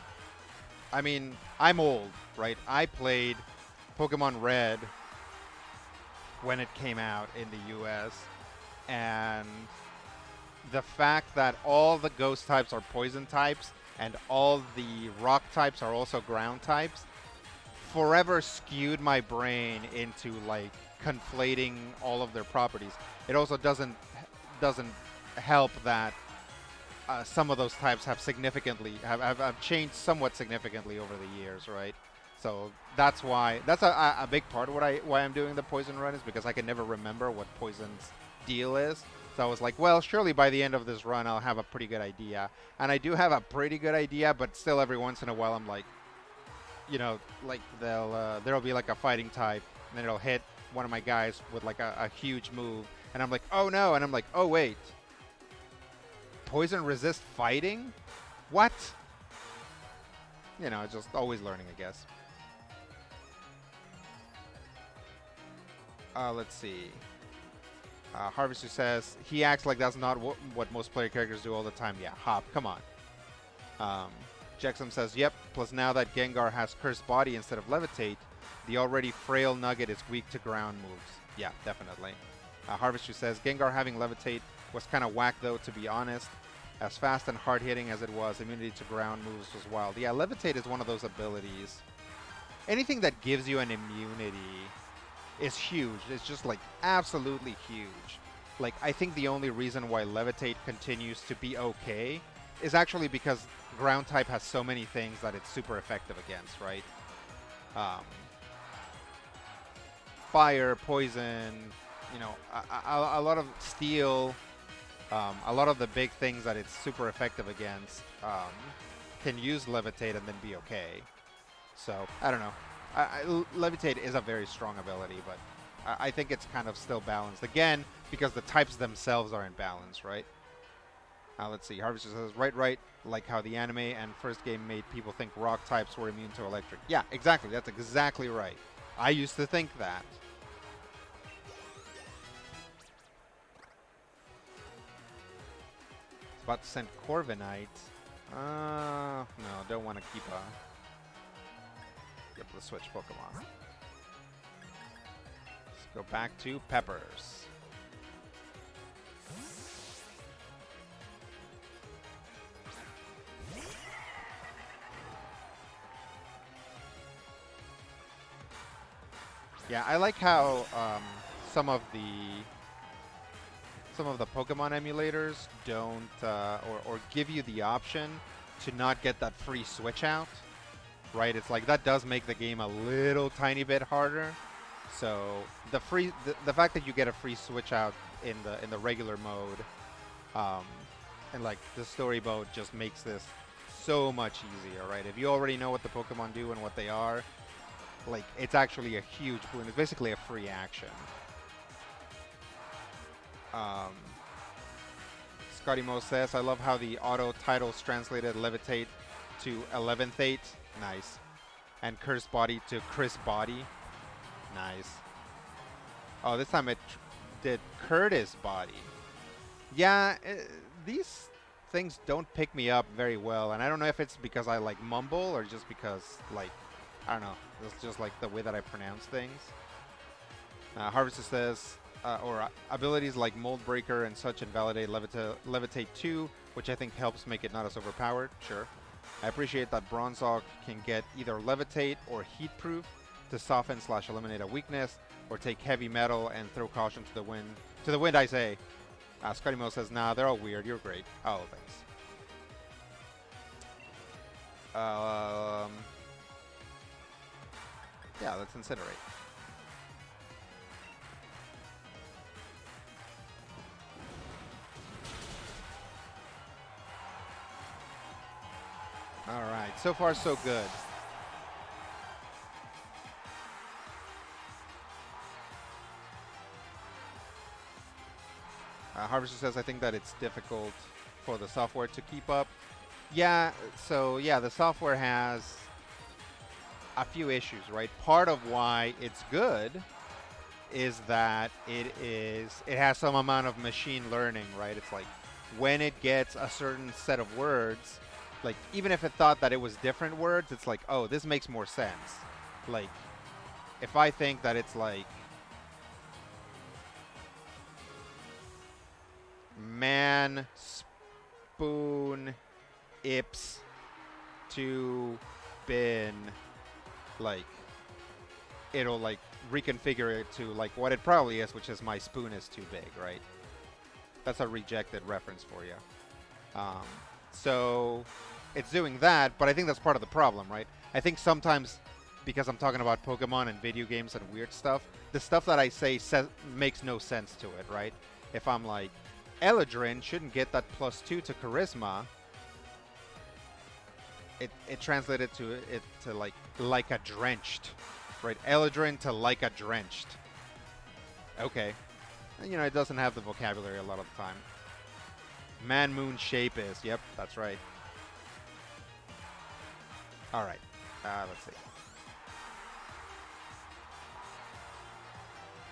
I mean, I'm old, right? I played Pokemon Red when it came out in the US, and the fact that all the ghost types are poison types and all the rock types are also ground types forever skewed my brain into like conflating all of their properties. It also doesn't help that some of those types have significantly have changed somewhat significantly over the years, right? So that's a big part of why I'm doing the poison run is because I can never remember what poison's deal is. So I was like, well, surely by the end of this run I'll have a pretty good idea, and I do have a pretty good idea, but still every once in a while I'm like, like there'll be like a fighting type, and then it'll hit one of my guys with like a huge move, and I'm like, oh no, and I'm like, oh wait, poison resist fighting? What? Just always learning, I guess. Let's see. Harvester says he acts like that's not what most player characters do all the time. Yeah, Hop, come on. Um, Jexum says, yep, plus now that Gengar has Cursed Body instead of Levitate, the already frail Nugget is weak to ground moves. Yeah, definitely. Harvester says, Gengar having Levitate was kind of whack though, to be honest. As fast and hard-hitting as it was, immunity to ground moves was wild. Yeah, Levitate is one of those abilities. Anything that gives you an immunity is huge. It's just like absolutely huge. Like, I think the only reason why Levitate continues to be okay is actually because ground type has so many things that it's super effective against, right? Fire, poison, a lot of steel, a lot of the big things that it's super effective against can use Levitate and then be okay. So, I don't know. Levitate is a very strong ability, but I think it's kind of still balanced. Again, because the types themselves are in balance, right? Let's see. Harvester says, right, like how the anime and first game made people think rock types were immune to electric. Yeah, exactly. That's exactly right. I used to think that. It's about to send Corviknight. No, don't want to keep the switch Pokemon. Let's go back to Peppers. Yeah, I like how some of the Pokemon emulators don't or give you the option to not get that free switch out. Right, it's like that does make the game a little tiny bit harder. So the fact that you get a free switch out in the regular mode, and like the story mode just makes this so much easier, right? If you already know what the Pokemon do and what they are, like it's actually a huge boon. It's basically a free action. Scotty Mo says, I love how the auto titles translated Levitate to Eleventhate. Nice. And Cursed Body to Chris Body. Nice. Oh, this time it did Curtis Body. Yeah, these things don't pick me up very well, and I don't know if it's because I like mumble or just because, like, I don't know. It's just like the way that I pronounce things. Harvester says, abilities like Mold Breaker and such invalidate Levitate 2, which I think helps make it not as overpowered. Sure. I appreciate that Bronzong can get either Levitate or Heat Proof to soften/eliminate a weakness, or take Heavy Metal and throw Caution to the wind. To the wind, I say. Scotty Mo says, nah, they're all weird. You're great. Oh, thanks. Yeah, let's Incinerate. Alright, so far so good. Harvester says, I think that it's difficult for the software to keep up. Yeah, so yeah, the software has a few issues, right? Part of why it's good is that it has some amount of machine learning, right? It's like when it gets a certain set of words, like even if it thought that it was different words, it's like, oh, this makes more sense. Like if I think that it's like man, spoon, ips, to bin, like it'll like reconfigure it to like what it probably is, which is my spoon is too big, right? That's a rejected reference for you. Um, so it's doing that, but I think that's part of the problem, right? I think sometimes because I'm talking about Pokemon and video games and weird stuff, the stuff that I say makes no sense to it, right? If I'm like, Eladrin shouldn't get that +2 to Charisma, it translated to it to like a drenched, right? Eladrin to like a drenched. Okay, and, it doesn't have the vocabulary a lot of the time. Man Moon Shape is. Yep, that's right. All right. Let's see.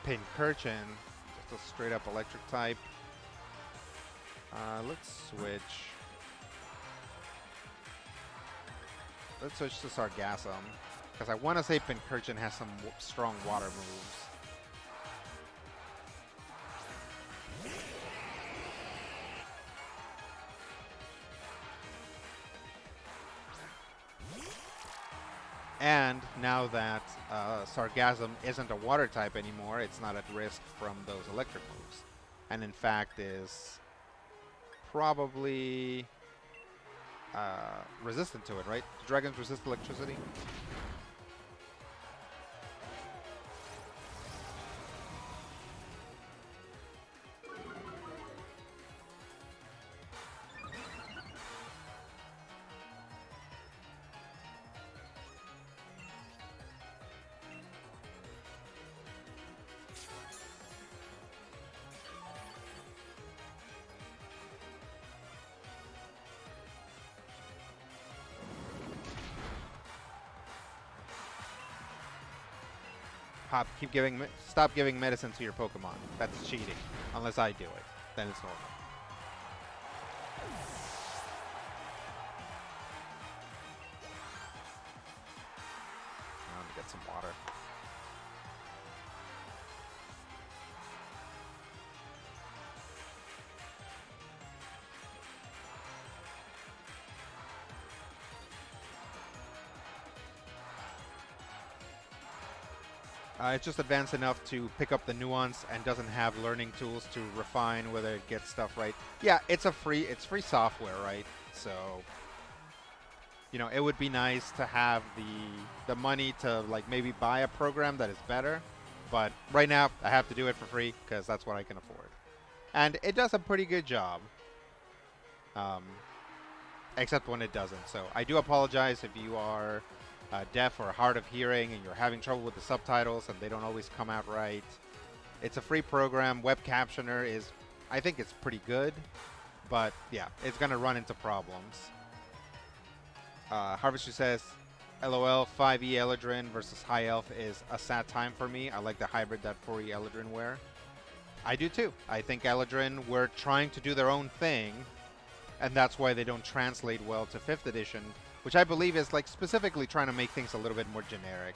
Pincurchin, just a straight up electric type. Let's switch. Let's switch to Sargassum, because I want to say Pincurchin has some strong water moves. And now that Sargassum isn't a water type anymore, it's not at risk from those electric moves. And in fact is probably resistant to it, right? Do dragons resist electricity? Hop, stop giving medicine to your Pokemon. That's cheating. Unless I do it. Then it's normal. Let me get some water. It's just advanced enough to pick up the nuance and doesn't have learning tools to refine whether it gets stuff right. Yeah, it's free software, right? So, it would be nice to have the money to maybe buy a program that is better, but right now I have to do it for free because that's what I can afford. And it does a pretty good job. Except when it doesn't. So I do apologize if you are deaf or hard of hearing and you're having trouble with the subtitles and they don't always come out right. It's a free program. Web Captioner I think it's pretty good, but yeah, it's going to run into problems. Harvester says, LOL, 5e Eladrin versus High Elf is a sad time for me. I like the hybrid that 4e Eladrin wear. I do too. I think Eladrin were trying to do their own thing, and that's why they don't translate well to 5th edition, which I believe is specifically trying to make things a little bit more generic.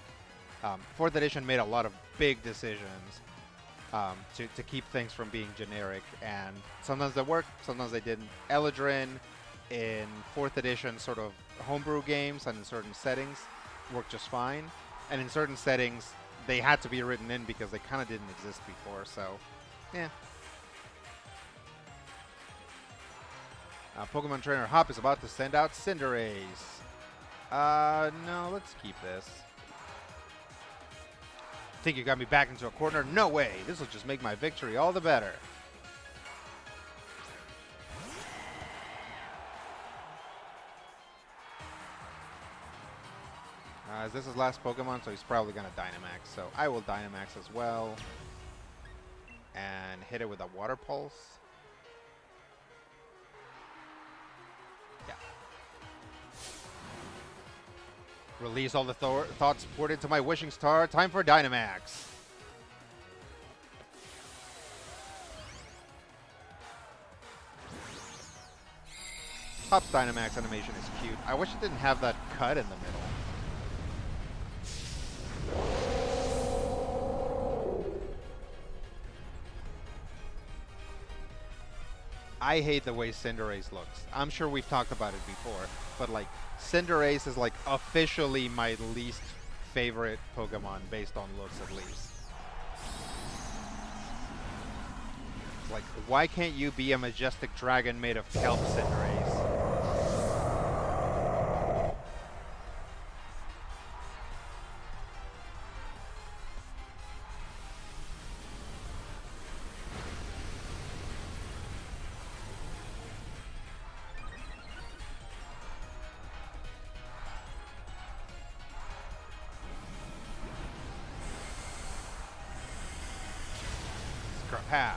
4th edition made a lot of big decisions to keep things from being generic, and sometimes they worked, sometimes they didn't. Eladrin in 4th edition sort of homebrew games and in certain settings worked just fine, and in certain settings they had to be written in because they kind of didn't exist before, so yeah. Pokemon Trainer Hop is about to send out Cinderace. No, let's keep this. Think you got me back into a corner? No way! This will just make my victory all the better. As this is his last Pokemon, so he's probably going to Dynamax. So I will Dynamax as well. And hit it with a Water Pulse. Yeah. Release all the thoughts poured into my Wishing Star. Time for Dynamax. Hop's Dynamax animation is cute. I wish it didn't have that cut in the middle. I hate the way Cinderace looks. I'm sure we've talked about it before, but Cinderace is officially my least favorite Pokemon based on looks at least. Why can't you be a majestic dragon made of kelp, Cinderace? Krapow.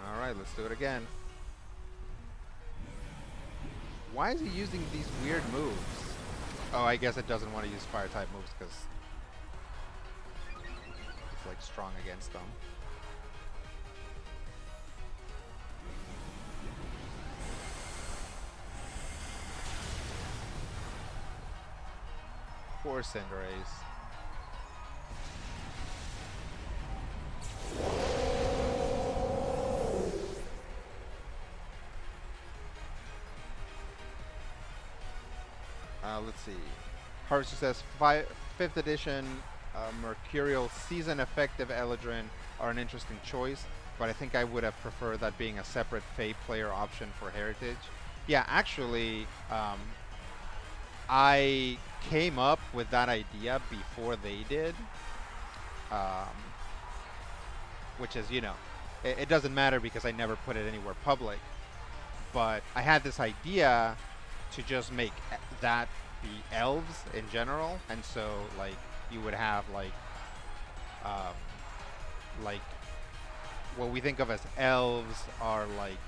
All right, let's do it again. Why is he using these weird moves? Oh, I guess it doesn't want to use fire type moves because it's like strong against them. Poor Cinderace. Let's see. Harvester says fifth edition Mercurial season effective Eladrin are an interesting choice, but I think I would have preferred that being a separate Fey player option for Heritage. Yeah, actually, I came up with that idea before they did, um, which is, it doesn't matter because I never put it anywhere public. But I had this idea to just make that be elves in general, and so like you would have um, like what we think of as elves are like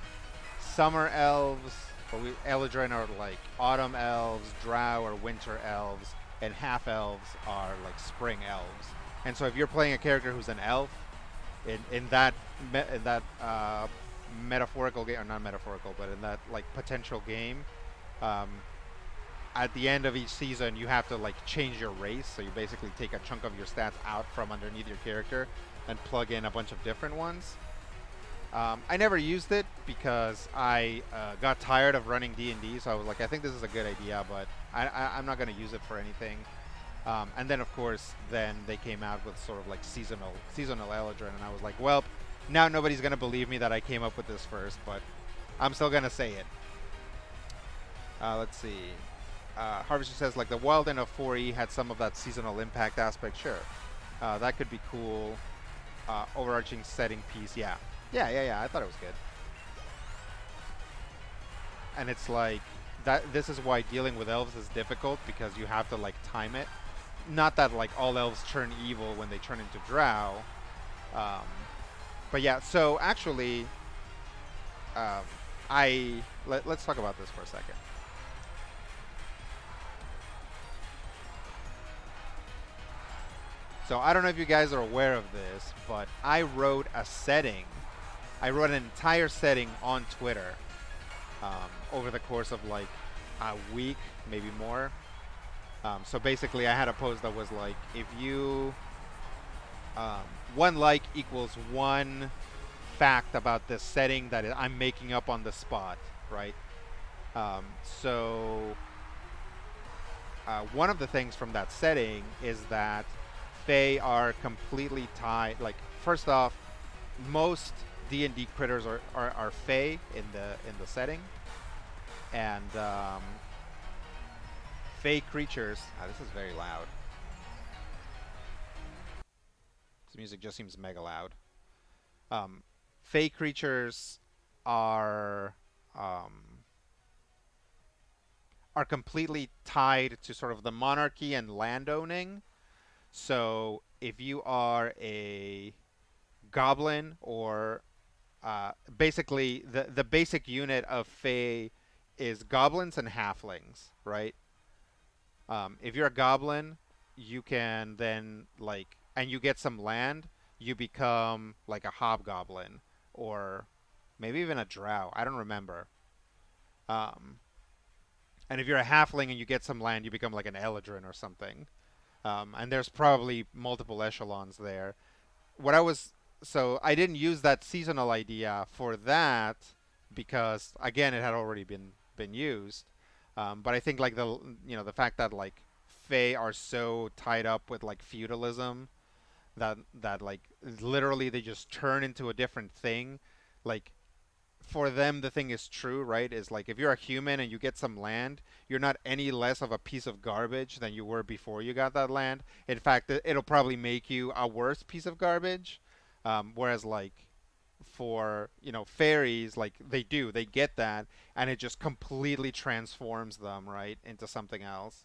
summer elves, or Eladrin are like autumn elves, Drow are winter elves, and half elves are like spring elves. And so if you're playing a character who's an elf in that metaphorical game, or not metaphorical, but in that like potential game, um, at the end of each season you have to like change your race, so you basically take a chunk of your stats out from underneath your character and plug in a bunch of different ones. I never used it because I got tired of running D&D, so I was like, I think this is a good idea, but I'm not going to use it for anything. And then, of course, then they came out with sort of like seasonal Eladrin, and I was like, well, now nobody's going to believe me that I came up with this first, but I'm still going to say it. Let's see. Harvester says, like, the Wild End of 4E had some of that seasonal impact aspect. Sure. That could be cool. Overarching setting piece. Yeah. Yeah. I thought it was good. And it's like, this is why dealing with elves is difficult, because you have to, like, time it. Not that, like, all elves turn evil when they turn into drow. Um, but yeah, so actually, um, let's talk about this for a second. So I don't know if you guys are aware of this, but I wrote a setting. I wrote an entire setting on Twitter over the course of like a week, maybe more. So basically, I had a post that was like, if you um, one like equals one fact about this setting that I'm making up on the spot, right? So one of the things from that setting is that Fae are completely tied. Like, first off, most D&D critters are Fae in the setting, and Fae creatures. This is very loud. This music just seems mega loud. Fae creatures are um, are completely tied to sort of the monarchy and landowning. So if you are a goblin, or basically the basic unit of Fae is goblins and halflings, right? If you're a goblin, you can then like, and you get some land, you become like a hobgoblin, or maybe even a drow. I don't remember. Um, and if you're a halfling and you get some land, you become like an eladrin or something. And there's probably multiple echelons there. What I was So I didn't use that seasonal idea for that because again it had already been used. But I think like the fact that like Fae are so tied up with like feudalism that like literally they just turn into a different thing. Like, for them the thing is true, right? Is like, if you're a human and you get some land, you're not any less of a piece of garbage than you were before you got that land. In fact, it'll probably make you a worse piece of garbage. Whereas like for fairies, like they get that, and it just completely transforms them right into something else.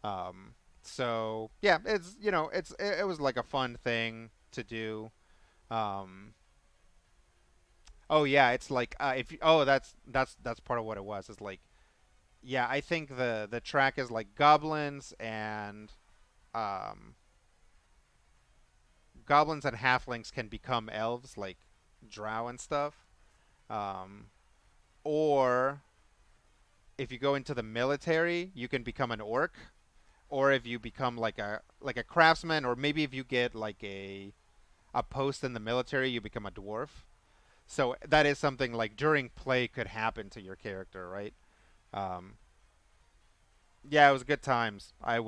Um, so yeah, it was like a fun thing to do. Um, oh yeah, it's like if you, oh that's part of what it was. It's like yeah, I think the track is like um, goblins and halflings can become elves, like drow and stuff. Um, or if you go into the military, you can become an orc. Or if you become like a craftsman, or maybe if you get like a post in the military, you become a dwarf. So that is something like during play could happen to your character, right? Um, yeah, it was good times. I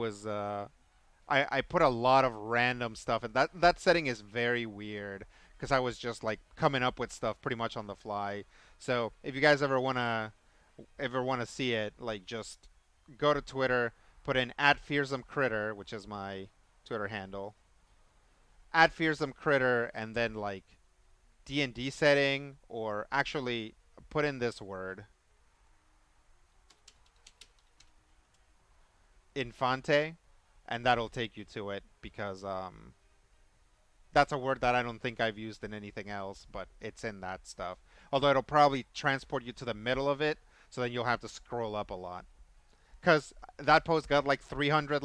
put a lot of random stuff, and that setting is very weird because I was just like coming up with stuff pretty much on the fly. So if you guys ever wanna see it, like just go to Twitter, put in @fearsome critter, which is my Twitter handle, @fearsome critter, and then like D&D setting, or actually put in this word, infante, and that'll take you to it because that's a word that I don't think I've used in anything else, but it's in that stuff. Although it'll probably transport you to the middle of it, so then you'll have to scroll up a lot. Because that post got like 300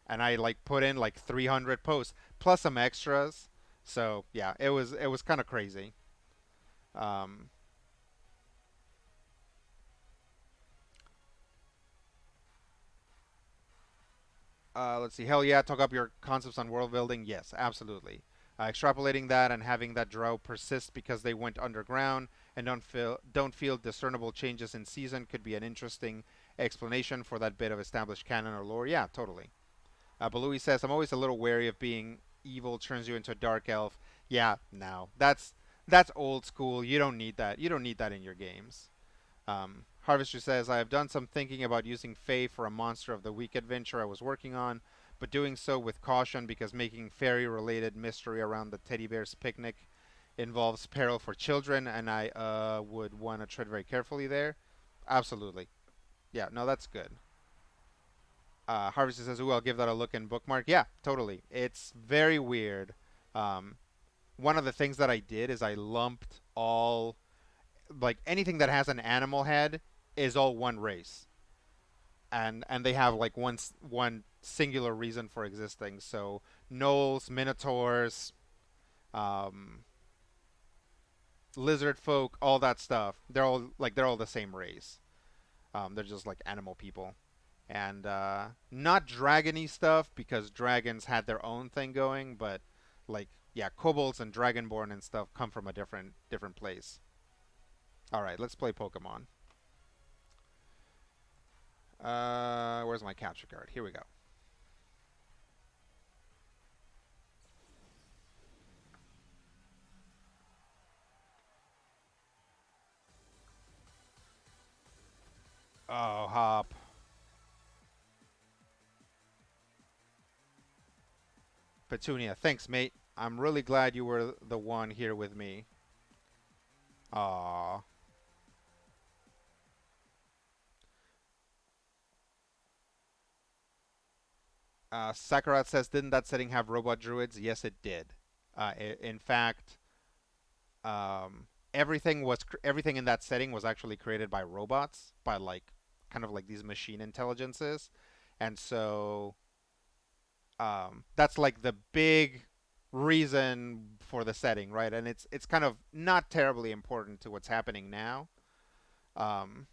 and I like put in like 300 posts plus some extras. So yeah, it was kind of crazy. Um, let's see. Hell yeah, talk up your concepts on world building. Yes, absolutely. Extrapolating that and having that drought persist because they went underground and don't feel discernible changes in season could be an interesting explanation for that bit of established canon or lore. Yeah, totally. Balui says, "I'm always a little wary of being evil turns you into a dark elf." Yeah, no, that's old school. You don't need that. You don't need that in your games. Harvester says, I have done some thinking about using Fae for a Monster of the Week adventure I was working on, but doing so with caution because making fairy related mystery around the teddy bear's picnic involves peril for children, and I would want to tread very carefully there. Absolutely. Yeah, no, that's good. Harvester says, ooh, I'll give that a look and bookmark. Yeah, totally. It's very weird. Um, one of the things that I did is I lumped all, like anything that has an animal head is all one race, and they have like one singular reason for existing. So gnolls, minotaurs, um, lizard folk, all that stuff. They're all the same race. They're just like animal people, and not dragony stuff because dragons had their own thing going, but like yeah, kobolds and dragonborn and stuff come from a different place. All right, let's play Pokemon. Where's my capture card? Here we go. Oh, Hop. Petunia, thanks, mate. I'm really glad you were the one here with me. Aw. Sakarat says, didn't that setting have robot druids? Yes, it did. In fact, everything in that setting was actually created by robots, by like kind of like these machine intelligences, and so that's like the big reason for the setting, right? And it's kind of not terribly important to what's happening now. Um,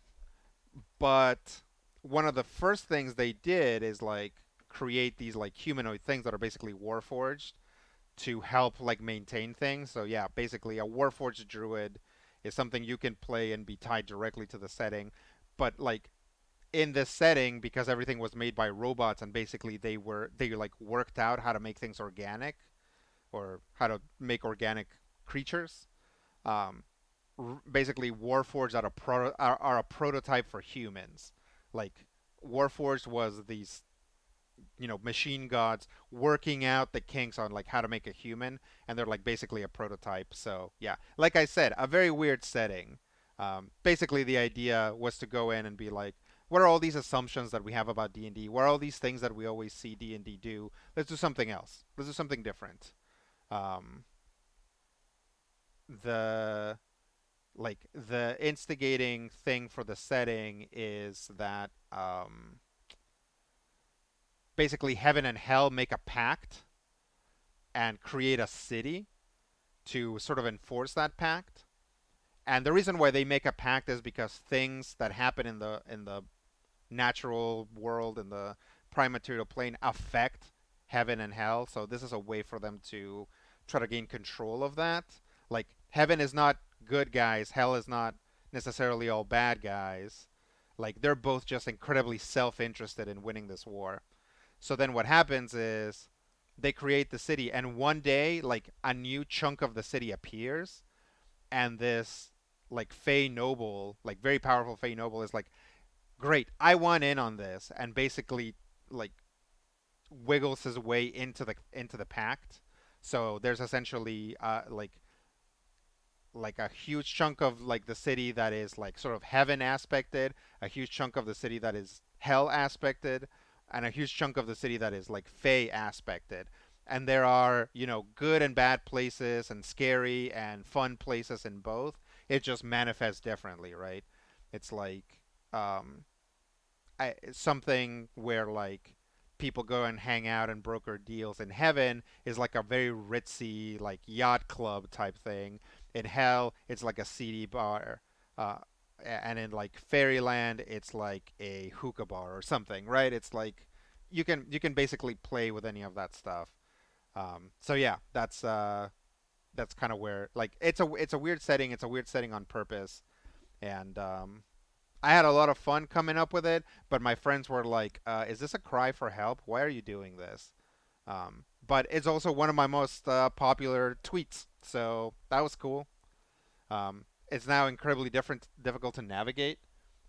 but one of the first things they did is like create these like humanoid things that are basically warforged to help like maintain things. So yeah, basically a warforged druid is something you can play and be tied directly to the setting. But like in this setting, because everything was made by robots and basically they like worked out how to make things organic or how to make organic creatures. Um, Basically Warforged are a prototype for humans. Like Warforged was these machine gods working out the kinks on like how to make a human, and they're like basically a prototype. So yeah, like I said, a very weird setting. Basically, the idea was to go in and be like, what are all these assumptions that we have about D&D? What are all these things that we always see D&D do? Let's do something else. Let's do something different. Um, the the instigating thing for the setting is that basically heaven and hell make a pact and create a city to sort of enforce that pact. And the reason why they make a pact is because things that happen in the natural world in the prime material plane affect heaven and hell. So this is a way for them to try to gain control of that. Like heaven is not good guys, hell is not necessarily all bad guys. Like they're both just incredibly self-interested in winning this war. So then what happens is they create the city, and one day like a new chunk of the city appears, and this like Fey noble, like very powerful Fey noble, is like, great, I want in on this, and basically like wiggles his way into the pact. So there's essentially like a huge chunk of like the city that is like sort of heaven aspected, a huge chunk of the city that is hell aspected, and a huge chunk of the city that is like fey aspected. And there are, good and bad places and scary and fun places in both. It just manifests differently, right? It's like um something where like people go and hang out and broker deals in heaven is like a very ritzy like yacht club type thing. In hell, it's like a seedy bar. Uh, and in like fairyland, it's like a hookah bar or something, right? It's like you can basically play with any of that stuff. So yeah, that's kind of where like it's a weird setting. It's a weird setting on purpose, and I had a lot of fun coming up with it, but my friends were like, "Is this a cry for help? Why are you doing this?" But it's also one of my most popular tweets, so that was cool. It's now incredibly difficult to navigate.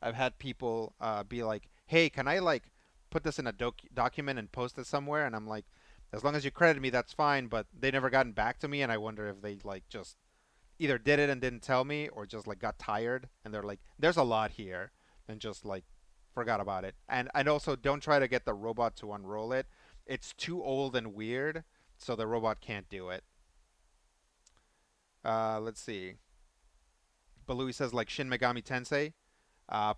I've had people be like, "Hey, can I like put this in a document and post it somewhere?" And I'm like, "As long as you credit me, that's fine." But they never gotten back to me, and I wonder if they like just either did it and didn't tell me, or just like got tired and they're like, "There's a lot here," and just like forgot about it. And also don't try to get the robot to unroll it. It's too old and weird, so the robot can't do it. Let's see. Balui says like Shin Megami Tensei.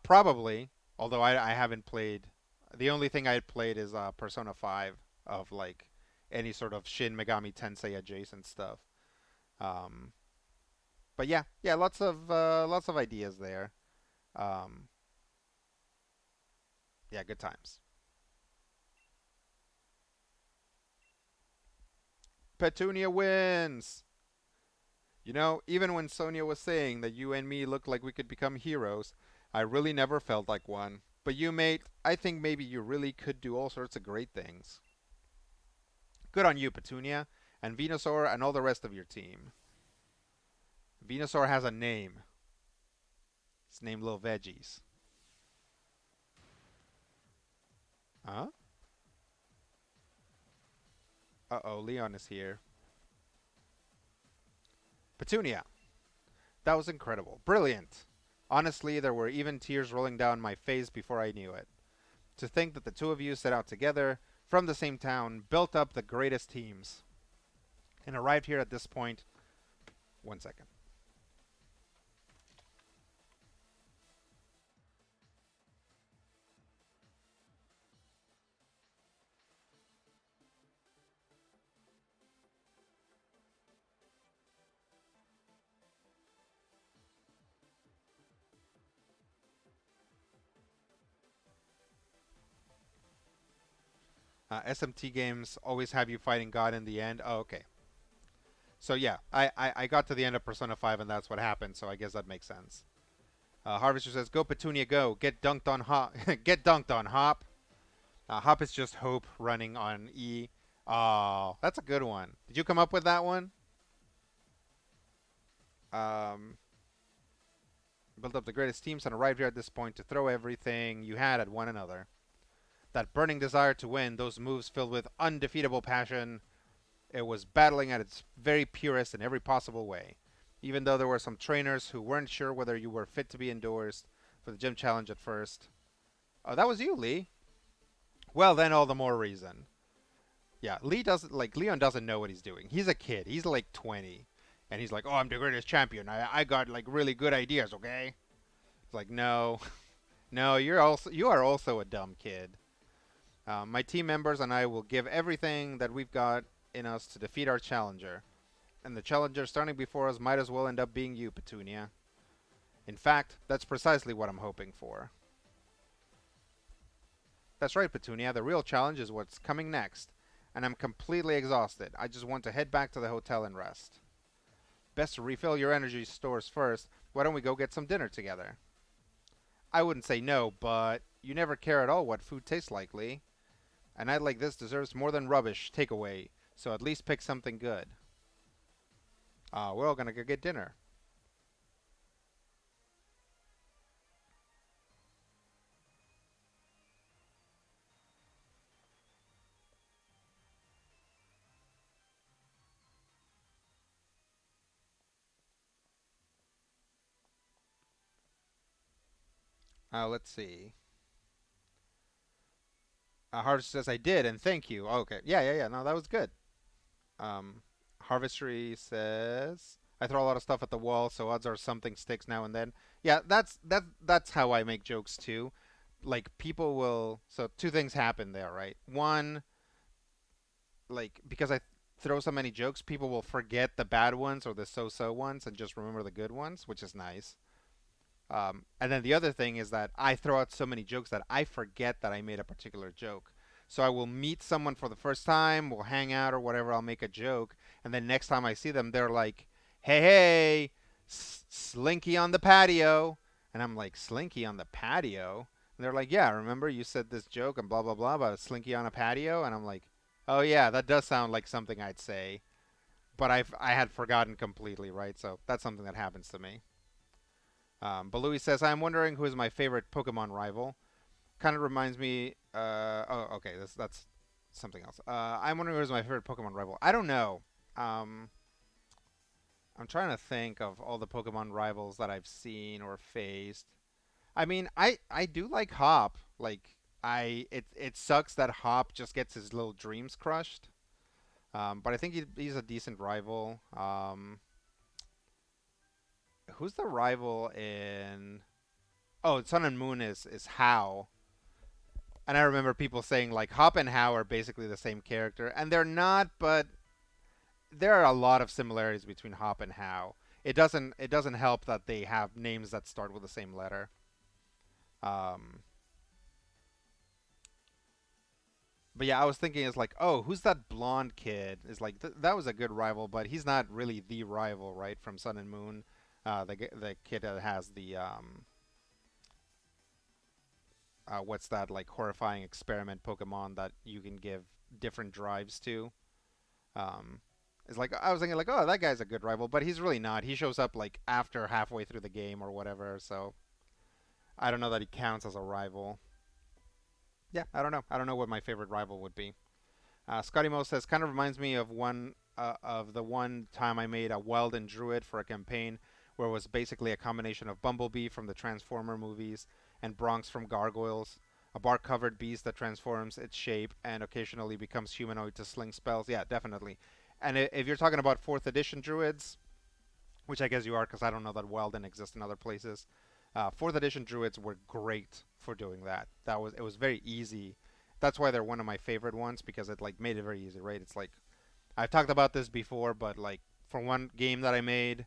Probably, although I haven't played. The only thing I had played is Persona 5 of like any sort of Shin Megami Tensei adjacent stuff. Um, but yeah, yeah, lots of ideas there. Um, yeah, good times. Petunia wins. Even when Sonia was saying that you and me looked like we could become heroes, I really never felt like one. But you, mate, I think maybe you really could do all sorts of great things. Good on you, Petunia, and Venusaur and all the rest of your team. Venusaur has a name. It's named Little Veggies. Huh? Uh-oh, Leon is here. Petunia, that was incredible. Brilliant. Honestly, there were even tears rolling down my face before I knew it. To think that the two of you set out together, from the same town, built up the greatest teams, and arrived here at this point. One second. SMT games always have you fighting God in the end. Oh, okay. So yeah, I got to the end of Persona 5 and that's what happened, so I guess that makes sense. Harvester says, "Go Petunia, go! Get dunked on Hop! Get dunked on Hop!" Hop is just Hope running on E. Oh, that's a good one. Did you come up with that one? Um, Built up the greatest teams and arrived here at this point to throw everything you had at one another. That burning desire to win, those moves filled with undefeatable passion. It was battling at its very purest in every possible way. Even though there were some trainers who weren't sure whether you were fit to be endorsed for the gym challenge at first. Oh, that was you, Lee. Well, then all the more reason. Yeah, Lee doesn't Leon doesn't know what he's doing. He's a kid. He's like 20, and he's like, "Oh, I'm the greatest champion. I got like really good ideas. Okay." It's like, no, no, you are also a dumb kid. My team members and I will give everything that we've got in us to defeat our challenger. And the challenger standing before us might as well end up being you, Petunia. In fact, that's precisely what I'm hoping for. That's right, Petunia. The real challenge is what's coming next. And I'm completely exhausted. I just want to head back to the hotel and rest. Best to refill your energy stores first. Why don't we go get some dinner together? I wouldn't say no, but you never care at all what food tastes like, Lee. A night like this deserves more than rubbish takeaway, so at least pick something good. We're all gonna go get dinner. Let's see. Harvest says I did, and thank you. Okay, yeah. No, that was good. Um, Harvestry says I throw a lot of stuff at the wall, so odds are something sticks now and then. Yeah, that's how I make jokes too. Like people will. So two things happen there, right? One, like because I throw so many jokes, people will forget the bad ones or the so-so ones and just remember the good ones, which is nice. And then the other thing is that I throw out so many jokes that I forget that I made a particular joke. So I will meet someone for the first time, we'll hang out or whatever, I'll make a joke, and then next time I see them, they're like, hey, Slinky on the patio. And I'm like, Slinky on the patio? And they're like, yeah, remember you said this joke and blah, blah, blah about a Slinky on a patio? And I'm like, oh, yeah, that does sound like something I'd say. But I had forgotten completely, right? So that's something that happens to me. But Louis says, I'm wondering who is my favorite Pokemon rival. Kind of reminds me. Okay. That's something else. I'm wondering who is my favorite Pokemon rival. I don't know. Um, I'm trying to think of all the Pokemon rivals that I've seen or faced. I mean, I do like Hop. Like it sucks that Hop just gets his little dreams crushed. But I think he's a decent rival. Who's the rival in? Oh, Sun and Moon is How. And I remember people saying like Hop and How are basically the same character, and they're not, but there are a lot of similarities between Hop and How. It doesn't help that they have names that start with the same letter. Um, but yeah, I was thinking it's like, oh, who's that blonde kid? Is like that was a good rival, but he's not really the rival, right? From Sun and Moon, the kid that has the what's that like horrifying experiment Pokemon that you can give different drives to. Um, it's like I was thinking like, oh, that guy's a good rival, but he's really not. He shows up like after halfway through the game or whatever, so I don't know that he counts as a rival. Yeah, I don't know. I don't know what my favorite rival would be. Scotty Mo says kind of reminds me of one of the one time I made a Weldon Druid for a campaign where it was basically a combination of Bumblebee from the Transformer movies and Bronx from Gargoyles, a bark-covered beast that transforms its shape and occasionally becomes humanoid to sling spells. Yeah, definitely. And if you're talking about fourth edition druids, which I guess you are because I don't know that Weldon exists in other places, fourth edition druids were great for doing that. It was very easy. That's why they're one of my favorite ones because it like made it very easy, right? It's like I've talked about this before, but like for one game that I made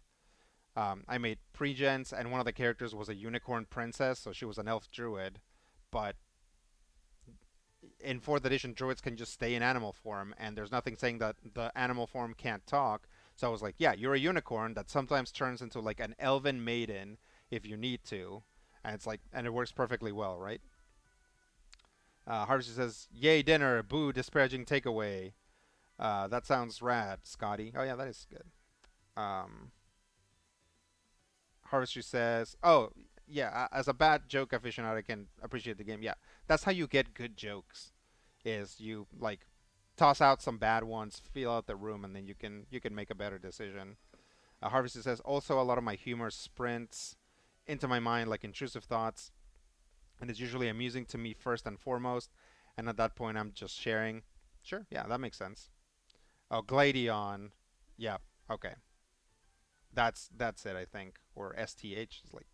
pre-gens, and one of the characters was a unicorn princess, so she was an elf druid. But in fourth edition, druids can just stay in animal form, and there's nothing saying that the animal form can't talk. So I was like, yeah, you're a unicorn that sometimes turns into like an elven maiden if you need to, and it's like, and it works perfectly well, right? Harvester says, "Yay dinner, boo disparaging takeaway." That sounds rad, Scotty. Oh yeah, that is good. Um, Harvester says, "Oh, yeah, as a bad joke aficionado, I can appreciate the game. Yeah, that's how you get good jokes. Is you like toss out some bad ones, feel out the room, and then you can make a better decision. Harvester says also a lot of my humor sprints into my mind like intrusive thoughts, and it's usually amusing to me first and foremost. And at that point, I'm just sharing. Sure, yeah, that makes sense. Oh, Gladion, yeah, okay, that's it, I think, or STH is like,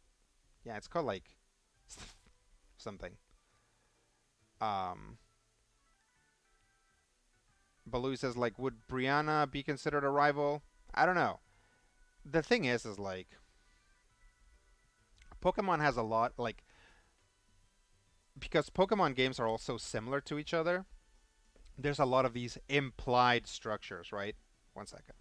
yeah, it's called like something. Um, Baloo says like, would Brianna be considered a rival? I don't know. The thing is like Pokemon has a lot like because Pokemon games are all so similar to each other. There's a lot of these implied structures, right? One second.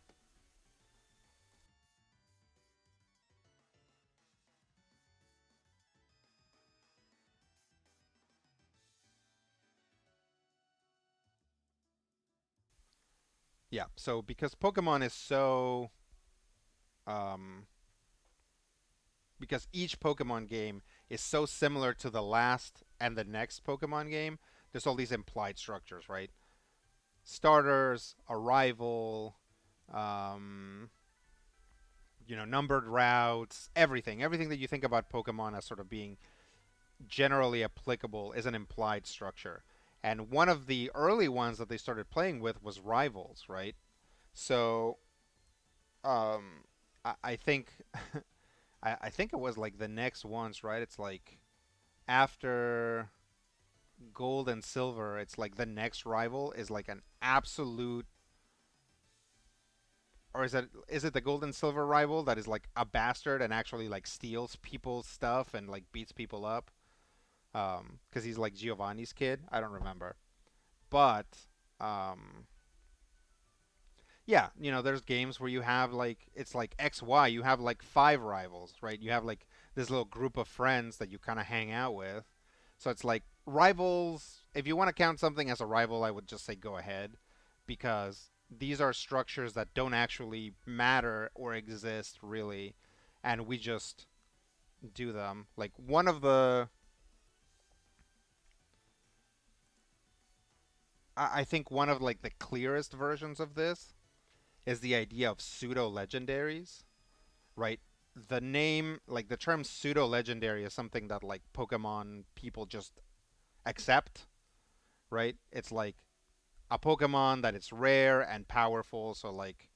Yeah. So because Pokemon is so um because each Pokemon game is so similar to the last and the next Pokemon game, there's all these implied structures, right? Starters, arrival, um, numbered routes, everything that you think about Pokemon as sort of being generally applicable is an implied structure. And one of the early ones that they started playing with was rivals, right? So I think I think it was like the next ones, right? It's like after gold and silver, it's like the next rival is like an absolute, or is it the gold and silver rival that is like a bastard and actually like steals people's stuff and like beats people up? Because he's like Giovanni's kid. I don't remember, but um, yeah, there's games where you have like it's like XY. You have like five rivals, right? You have like this little group of friends that you kind of hang out with. So it's like rivals. If you want to count something as a rival, I would just say go ahead, because these are structures that don't actually matter or exist really, and we just do them. Like one of the, I think one of like the clearest versions of this is the idea of pseudo legendaries, right? The name, like the term pseudo legendary, is something that like Pokemon people just accept, right? It's like a Pokemon that it's rare and powerful. So like,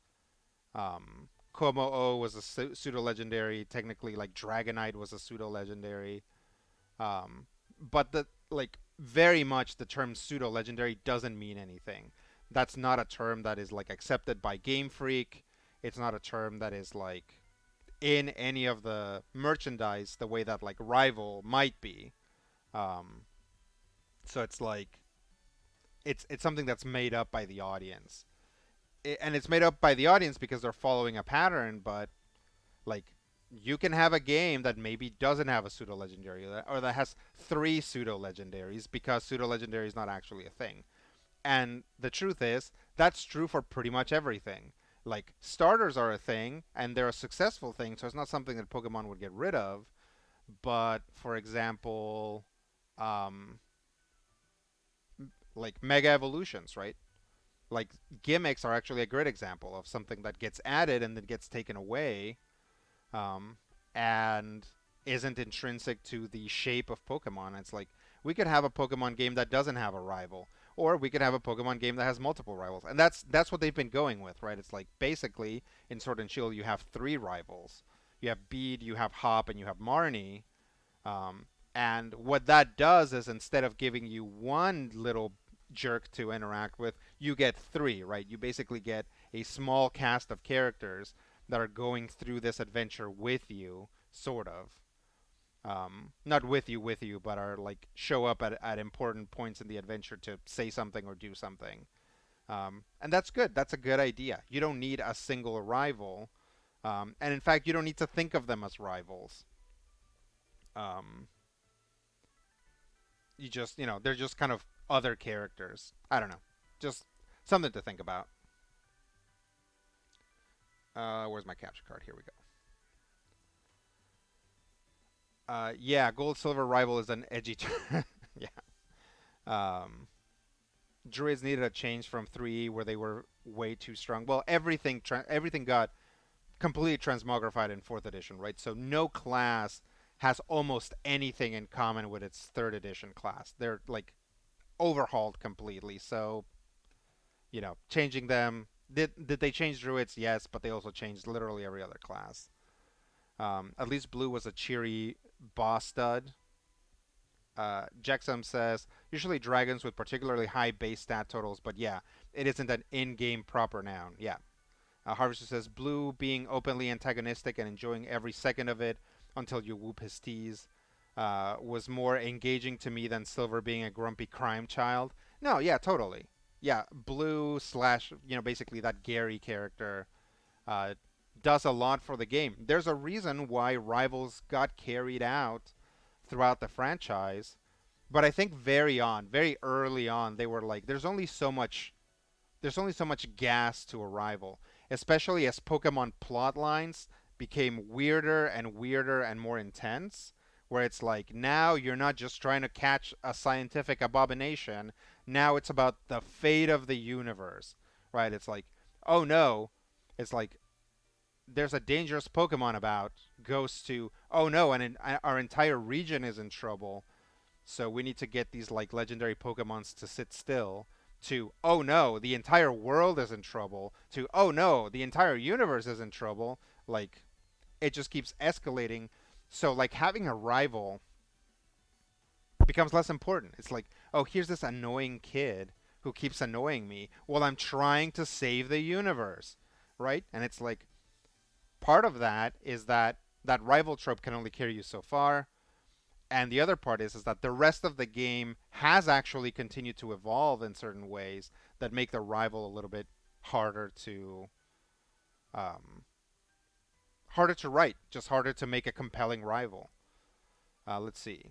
Como-O was a pseudo legendary. Technically, like Dragonite was a pseudo legendary. But the like very much the term pseudo legendary doesn't mean anything. That's not a term that is like accepted by Game Freak. It's not a term that is like in any of the merchandise the way that like rival might be. Um, so it's like it's something that's made up by the audience, and it's made up by the audience because they're following a pattern. But like you can have a game that maybe doesn't have a pseudo legendary or that has three pseudo legendaries because pseudo legendary is not actually a thing. And the truth is that's true for pretty much everything. Like starters are a thing and they're a successful thing, so it's not something that Pokemon would get rid of. But for example, um, like mega evolutions, right? Like gimmicks are actually a great example of something that gets added and then gets taken away, um, and isn't intrinsic to the shape of Pokemon. It's like we could have a Pokemon game that doesn't have a rival, or we could have a Pokemon game that has multiple rivals, and that's what they've been going with, right? It's like basically in Sword and Shield you have three rivals. You have Bead, you have Hop, and you have Marnie. Um, and what that does is instead of giving you one little jerk to interact with, you get three, right? You basically get a small cast of characters that are going through this adventure with you, sort of. Not with you, but are like show up at important points in the adventure to say something or do something. And that's good. That's a good idea. You don't need a single rival. And in fact, you don't need to think of them as rivals. Um, they're just kind of other characters. I don't know. Just something to think about. Where's my capture card? Here we go. Yeah, gold silver rival is an edgy term. Yeah. Um, Druids needed a change from 3E where they were way too strong. Well, everything got completely transmogrified in 4th edition, right? So no class has almost anything in common with its 3rd edition class. They're like overhauled completely. So, changing them, did they change druids? Yes, but they also changed literally every other class. At least blue was a cheery boss stud. Jexum says usually dragons with particularly high base stat totals, but yeah, it isn't an in-game proper noun. Yeah. Harvester says blue being openly antagonistic and enjoying every second of it until you whoop his tease was more engaging to me than silver being a grumpy crime child. No, yeah, totally. Yeah, blue slash basically that Gary character uh, does a lot for the game. There's a reason why rivals got carried out throughout the franchise, but I think very early on, they were like, there's only so much gas to a rival, especially as Pokemon plot lines became weirder and more intense. Where it's like now you're not just trying to catch a scientific abomination. Now it's about the fate of the universe, right? It's like, oh no, it's like there's a dangerous Pokemon about. Goes to, oh no, and our entire region is in trouble. So we need to get these like legendary Pokemons to sit still. To, oh no, the entire world is in trouble. To, oh no, the entire universe is in trouble. Like it just keeps escalating. So like having a rival becomes less important. It's like, oh, here's this annoying kid who keeps annoying me while I'm trying to save the universe, right? And it's like part of that is that rival trope can only carry you so far. And the other part is that the rest of the game has actually continued to evolve in certain ways that make the rival a little bit harder to um, harder to write, just harder to make a compelling rival. Let's see.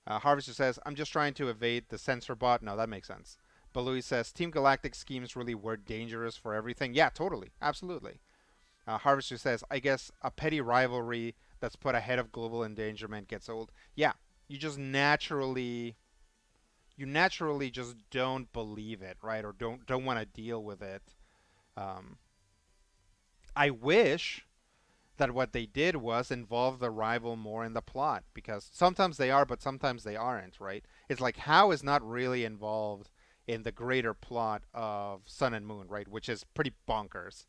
Harvester says, "I'm just trying to evade the censor bot." No, that makes sense. But Louis says, "Team Galactic schemes really were dangerous for everything." Yeah, totally, absolutely. Harvester says, "I guess a petty rivalry that's put ahead of global endangerment gets old." Yeah, you just naturally just don't believe it, right? Or don't want to deal with it. Um, I wish that what they did was involve the rival more in the plot because sometimes they are, but sometimes they aren't, right? It's like How is not really involved in the greater plot of Sun and Moon, right? Which is pretty bonkers.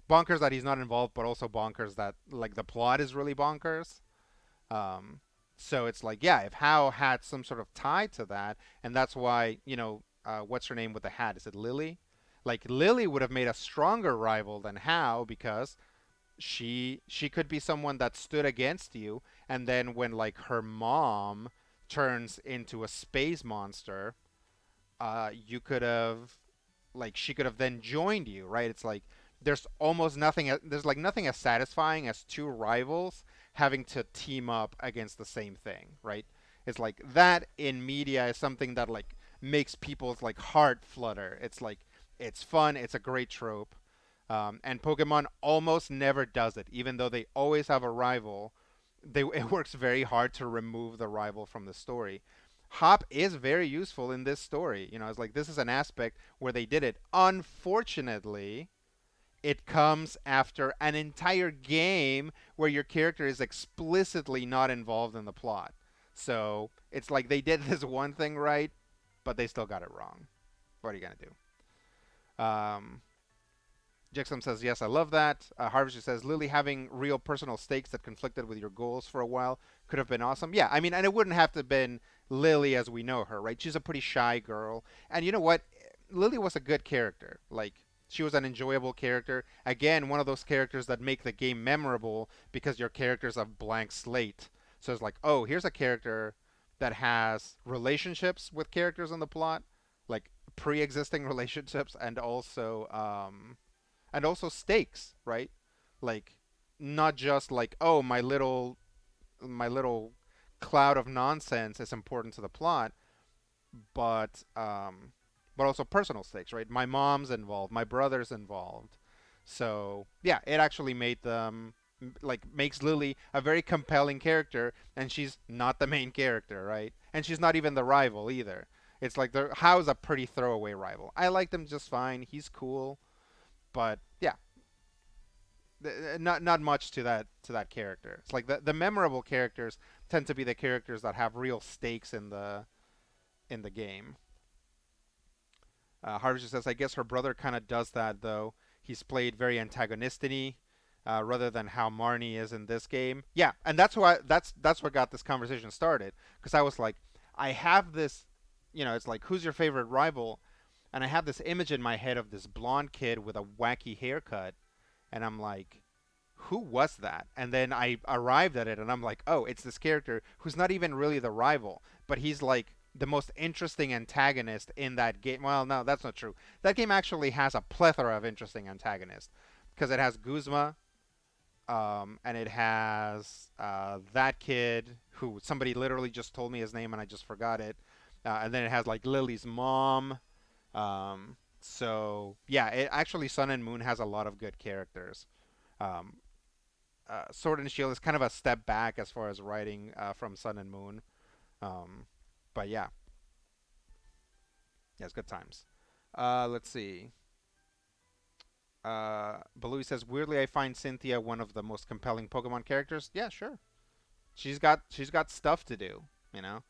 Bonkers that he's not involved, but also bonkers that like the plot is really bonkers. Um, so it's like, yeah, if How had some sort of tie to that, and that's why, what's her name with the hat? Is it Lily? Like Lily would have made a stronger rival than How because she could be someone that stood against you, and then when like her mom turns into a space monster, you could have like she could have then joined you, right? It's like there's like nothing as satisfying as two rivals having to team up against the same thing, right? It's like that in media is something that like makes people's like heart flutter. It's like it's fun, it's a great trope. And Pokemon almost never does it, even though they always have a rival. It works very hard to remove the rival from the story. Hop is very useful in this story. It's like this is an aspect where they did it. Unfortunately, it comes after an entire game where your character is explicitly not involved in the plot. So it's like they did this one thing right, but they still got it wrong. What are you gonna do? Jexum says, yes, I love that. Harvester says, Lily having real personal stakes that conflicted with your goals for a while could have been awesome. Yeah, I mean, and it wouldn't have to have been Lily as we know her, right? She's a pretty shy girl. And you know what? Lily was a good character. Like, she was an enjoyable character. Again, one of those characters that make the game memorable because your character's a blank slate. So it's like, oh, here's a character that has relationships with characters in the plot, like pre-existing relationships, and also stakes, right? Like not just like, oh, my little cloud of nonsense is important to the plot, but but also personal stakes, right? My mom's involved, my brother's involved. So yeah, it actually made them. like makes Lily a very compelling character, and she's not the main character, right? And she's not even the rival either. It's like the Hao's a pretty throwaway rival. I like them just fine. He's cool, but yeah, not much to that character. It's like the memorable characters tend to be the characters that have real stakes in the game. Harvey says, I guess her brother kind of does that though. He's played very antagonistic rather than how Marnie is in this game. Yeah, and that's what got this conversation started because I was like, I have this, it's like who's your favorite rival, and I have this image in my head of this blonde kid with a wacky haircut, and I'm like, who was that? And then I arrived at it, and I'm like, oh, it's this character who's not even really the rival, but he's like the most interesting antagonist in that game. Well, no, that's not true. That game actually has a plethora of interesting antagonists because it has Guzma, and it has that kid who somebody literally just told me his name and I just forgot it. And then it has like Lily's mom. So yeah, it actually Sun and Moon has a lot of good characters. Um, Sword and Shield is kind of a step back as far as writing from Sun and Moon. Um, but yeah, yeah, it's good times. Let's see. Baloo says, weirdly, I find Cynthia one of the most compelling Pokemon characters. Yeah, sure. She's got stuff to do. You know.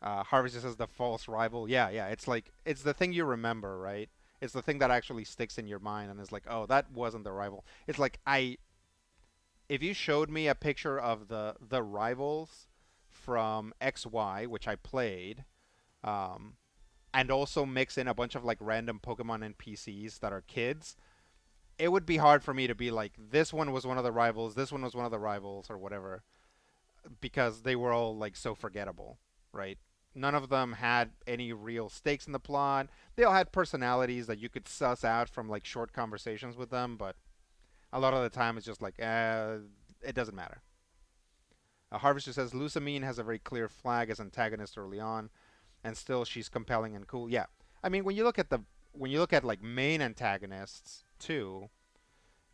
Harvey says the false rival. Yeah, yeah. It's like it's the thing you remember, right? It's the thing that actually sticks in your mind, and it's like, oh, that wasn't the rival. It's like if you showed me a picture of the rivals from XY, which I played, um, and also mix in a bunch of like random Pokemon NPCs that are kids, it would be hard for me to be like this one was one of the rivals, this one was one of the rivals, or whatever, because they were all like so forgettable, right? None of them had any real stakes in the plot. They all had personalities that you could suss out from like short conversations with them, but a lot of the time it's just like, it doesn't matter. Harvester says Lusamine has a very clear flag as antagonist early on, and still she's compelling and cool. Yeah, I mean when you look at like main antagonists too,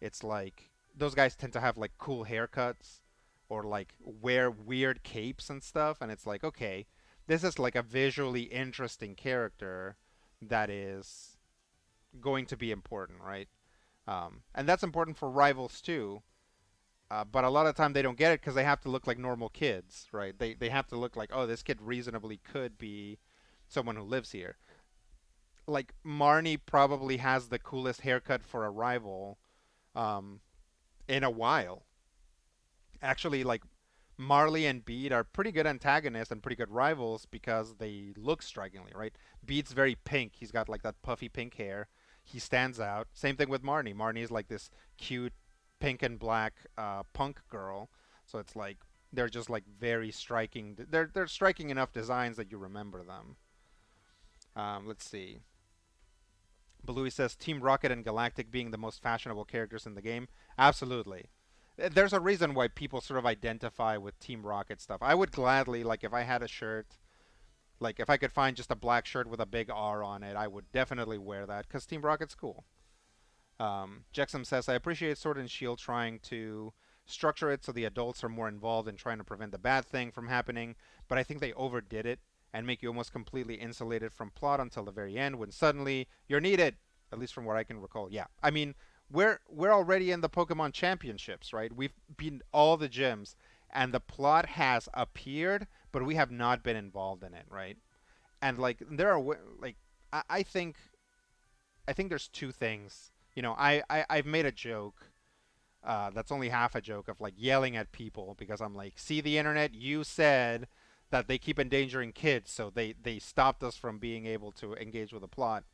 it's like those guys tend to have like cool haircuts or like wear weird capes and stuff, and it's like okay, this is like a visually interesting character that is going to be important, right? And that's important for rivals too. But a lot of time they don't get it because they have to look like normal kids, right? They have to look like, oh, this kid reasonably could be someone who lives here. Like Marnie probably has the coolest haircut for a rival um, in a while. Actually, like Marley and Bede are pretty good antagonists and pretty good rivals because they look strikingly, right? Bede's very pink. He's got like that puffy pink hair. He stands out. Same thing with Marnie. Marnie's like this cute pink and black punk girl. So it's like they're just like very striking. They're striking enough designs that you remember them. Let's see. Balui says Team Rocket and Galactic being the most fashionable characters in the game. Absolutely. There's a reason why people sort of identify with Team Rocket stuff. I would gladly, like, if I had a shirt, like, if I could find just a black shirt with a big R on it, I would definitely wear that because Team Rocket's cool. Jexam says, I appreciate Sword and Shield trying to structure it so the adults are more involved in trying to prevent the bad thing from happening, but I think they overdid it and make you almost completely insulated from plot until the very end when suddenly you're needed, at least from what I can recall. Yeah, I mean, we're already in the Pokemon Championships, right? We've been all the gyms, and the plot has appeared, but we have not been involved in it, right? And like there are like I think there's two things. I've made a joke that's only half a joke of like yelling at people because I'm like, see the internet, you said that they keep endangering kids, so they stopped us from being able to engage with the plot.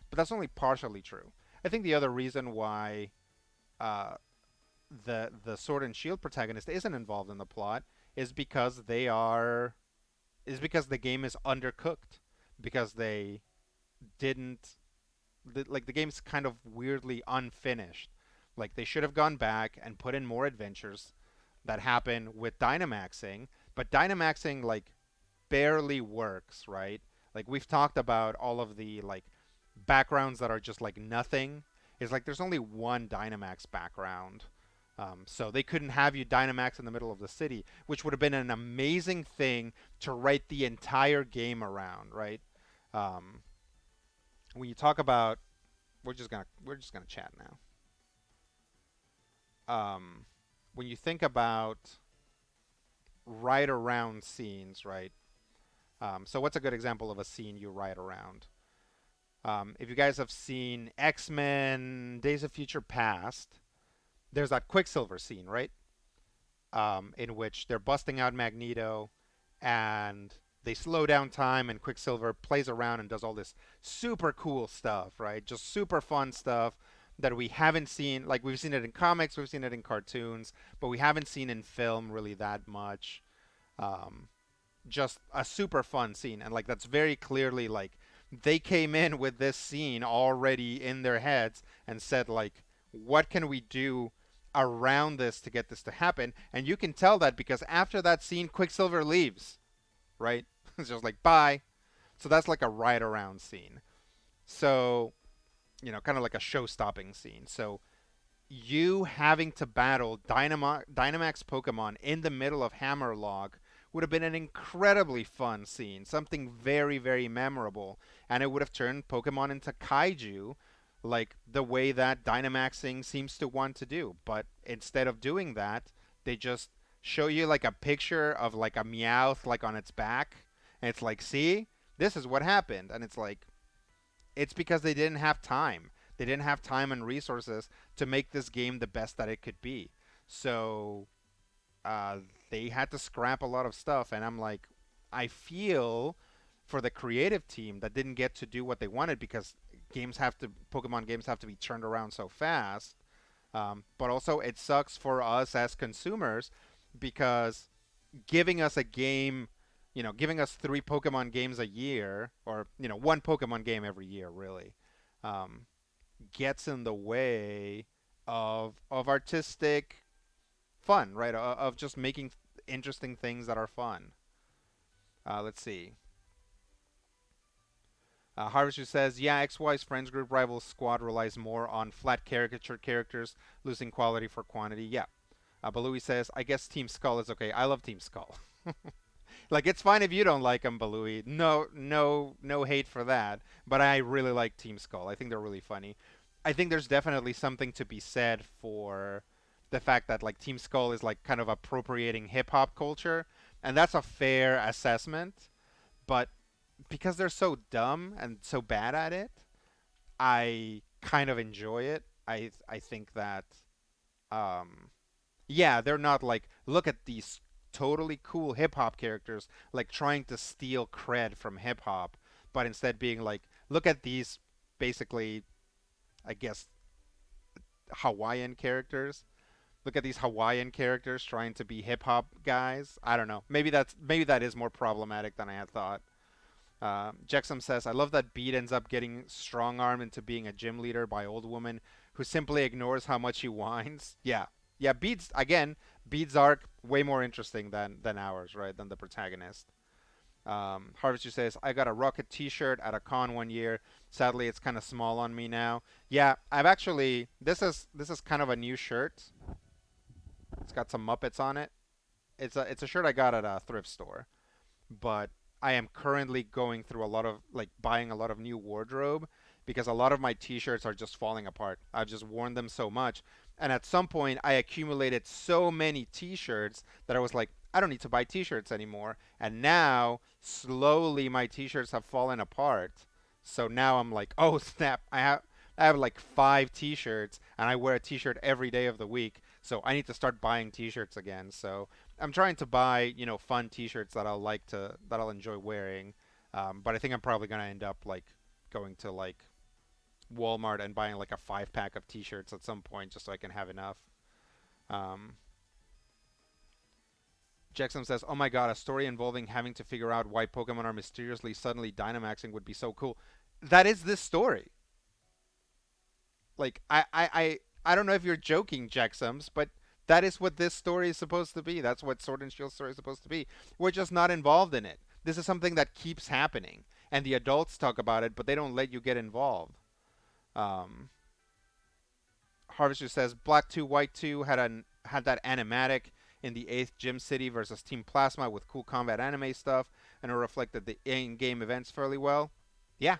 But that's only partially true. I think the other reason why uh, the Sword and Shield protagonist isn't involved in the plot is because the game is undercooked because they didn't like the game's kind of weirdly unfinished. Like they should have gone back and put in more adventures that happen with Dynamaxing, but Dynamaxing like barely works, right? Like we've talked about all of the like backgrounds that are just like nothing. It's like there's only one Dynamax background. So they couldn't have you Dynamax in the middle of the city, which would have been an amazing thing to write the entire game around, right? Um, when you talk about, we're just gonna chat now. Um, when you think about ride around scenes, right? So what's a good example of a scene you ride around? If you guys have seen X-Men: Days of Future Past, there's that Quicksilver scene, right? In which they're busting out Magneto, and they slow down time, and Quicksilver plays around and does all this super cool stuff, right? Just super fun stuff that we haven't seen. Like, we've seen it in comics, we've seen it in cartoons, but we haven't seen in film really that much. Um, just a super fun scene, and like that's very clearly like they came in with this scene already in their heads and said like, what can we do around this to get this to happen? And you can tell that because after that scene, Quicksilver leaves, right? It's just like bye. So that's like a ride around scene. So, kind of like a show stopping scene. So you having to battle Dynamax Pokemon in the middle of Hammerlog would have been an incredibly fun scene, something very, very memorable, and it would have turned Pokemon into kaiju, like the way that Dynamaxing seems to want to do. But instead of doing that, they just show you like a picture of like a Meowth like on its back, and it's like, see, this is what happened, and it's like, it's because they didn't have time. They didn't have time and resources to make this game the best that it could be. So uh, they had to scrap a lot of stuff, and I'm like, I feel for the creative team that didn't get to do what they wanted because Pokemon games have to be turned around so fast. But also, it sucks for us as consumers because giving us a game, giving us three Pokemon games a year, or one Pokemon game every year, really, um, gets in the way of artistic fun, right? Of just making interesting things that are fun. Let's see. Harvester says, yeah, XY's friends group Rivals Squad relies more on flat caricature characters, losing quality for quantity. Yeah. Balui says, I guess Team Skull is okay. I love Team Skull. Like, it's fine if you don't like them, Balui. No, no, no hate for that. But I really like Team Skull. I think they're really funny. I think there's definitely something to be said for the fact that like Team Skull is like kind of appropriating hip hop culture, and that's a fair assessment. But because they're so dumb and so bad at it, I kind of enjoy it. I think that um, yeah, they're not like, look at these totally cool hip hop characters, like trying to steal cred from hip hop, but instead being like, look at these basically, I guess, Hawaiian characters. Look at these Hawaiian characters trying to be hip hop guys. I don't know. Maybe that is more problematic than I had thought. Jexum says, I love that Beat ends up getting strong armed into being a gym leader by old woman who simply ignores how much he whines. Yeah. Yeah, Beat's arc way more interesting than ours, right? Than the protagonist. Harvester says, I got a Rocket t-shirt at a con one year. Sadly, it's kind of small on me now. Yeah, I've actually this is kind of a new shirt. It's got some Muppets on it. It's a shirt I got at a thrift store, but I am currently going through a lot of like buying a lot of new wardrobe because a lot of my t-shirts are just falling apart. I've just worn them so much. And at some point I accumulated so many t-shirts that I was like, I don't need to buy t-shirts anymore. And now slowly my t-shirts have fallen apart. So now I'm like, oh snap, I have like 5 t-shirts and I wear a t-shirt every day of the week. So I need to start buying t-shirts again. So I'm trying to buy, fun T-shirts that I'll enjoy wearing. But I think I'm probably gonna end up like going to like Walmart and buying like a 5 pack of T-shirts at some point just so I can have enough. Um, Jackson says, "Oh my God, a story involving having to figure out why Pokemon are mysteriously suddenly Dynamaxing would be so cool." That is this story. Like I don't know if you're joking, Jacksums, but that is what this story is supposed to be. That's what Sword and Shield story is supposed to be. We're just not involved in it. This is something that keeps happening, and the adults talk about it, but they don't let you get involved. Um, Harvester says Black 2 White 2 had that animatic in the 8th Gym City versus Team Plasma with cool combat anime stuff, and it reflected the in-game events fairly well. Yeah,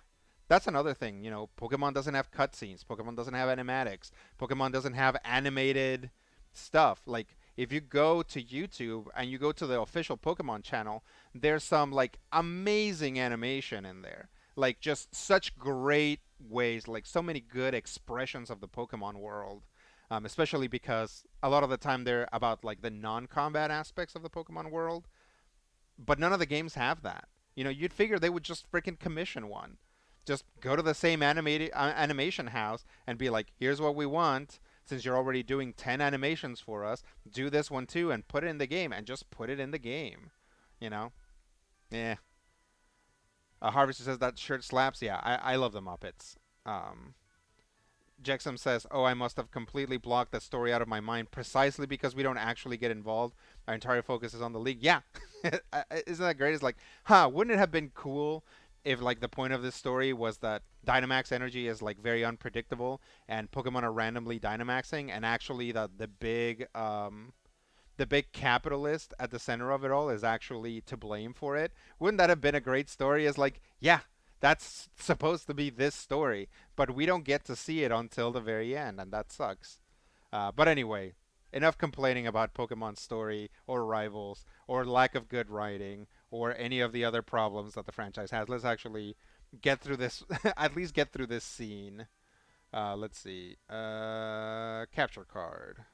that's another thing. Pokemon doesn't have cutscenes. Pokemon doesn't have animatics. Pokemon doesn't have animated stuff. Like if you go to YouTube and you go to the official Pokemon channel, there's some like amazing animation in there. Like just such great ways, like so many good expressions of the Pokemon world. Especially because a lot of the time they're about like the non-combat aspects of the Pokemon world, but none of the games have that. You'd figure they would just freaking commission one. Just go to the same animation house and be like, here's what we want. Since you're already doing 10 animations for us, do this one too and put it in the game and just put it in the game. You know? Yeah. Harvester says that shirt slaps. Yeah, I love the Muppets. Um, Jexum says, "Oh, I must have completely blocked that story out of my mind precisely because we don't actually get involved. Our entire focus is on the league." Yeah, isn't that great? It's like, wouldn't it have been cool if like the point of this story was that Dynamax energy is like very unpredictable and Pokemon are randomly Dynamaxing, and actually the big capitalist at the center of it all is actually to blame for it. Wouldn't that have been a great story? Is like, yeah, that's supposed to be this story, but we don't get to see it until the very end, and that sucks. But anyway, enough complaining about Pokemon's story or rivals or lack of good writing or any of the other problems that the franchise has. Let's actually get through this, at least get through this scene. Let's see. Capture card.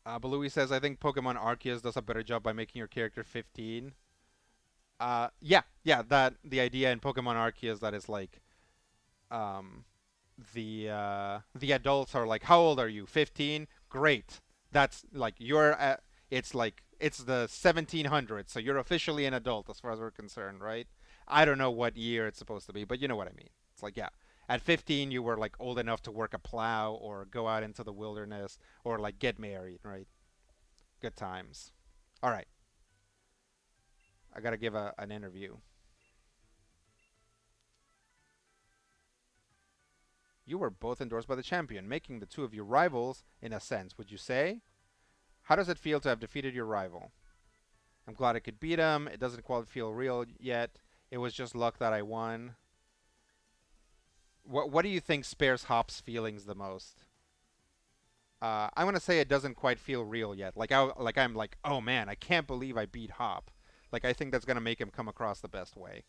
Balui says, I think Pokemon Arceus does a better job by making your character 15. Yeah, that the idea in Pokemon Arceus that is like, um, the adults are like, how old are you? 15? Great. That's like you're at, it's like it's the 1700s, so you're officially an adult as far as we're concerned, right? I don't know what year it's supposed to be, but you know what I mean. It's like, yeah, at 15 you were like old enough to work a plow or go out into the wilderness or like get married, right? Good times. All right, I gotta give an interview. You were both endorsed by the champion, making the two of you rivals in a sense, would you say? How does it feel to have defeated your rival? I'm glad I could beat him. It doesn't quite feel real yet. It was just luck that I won. What do you think spares Hop's feelings the most? I'm gonna say it doesn't quite feel real yet. I'm like, oh man, I can't believe I beat Hop. Like I think that's gonna make him come across the best way.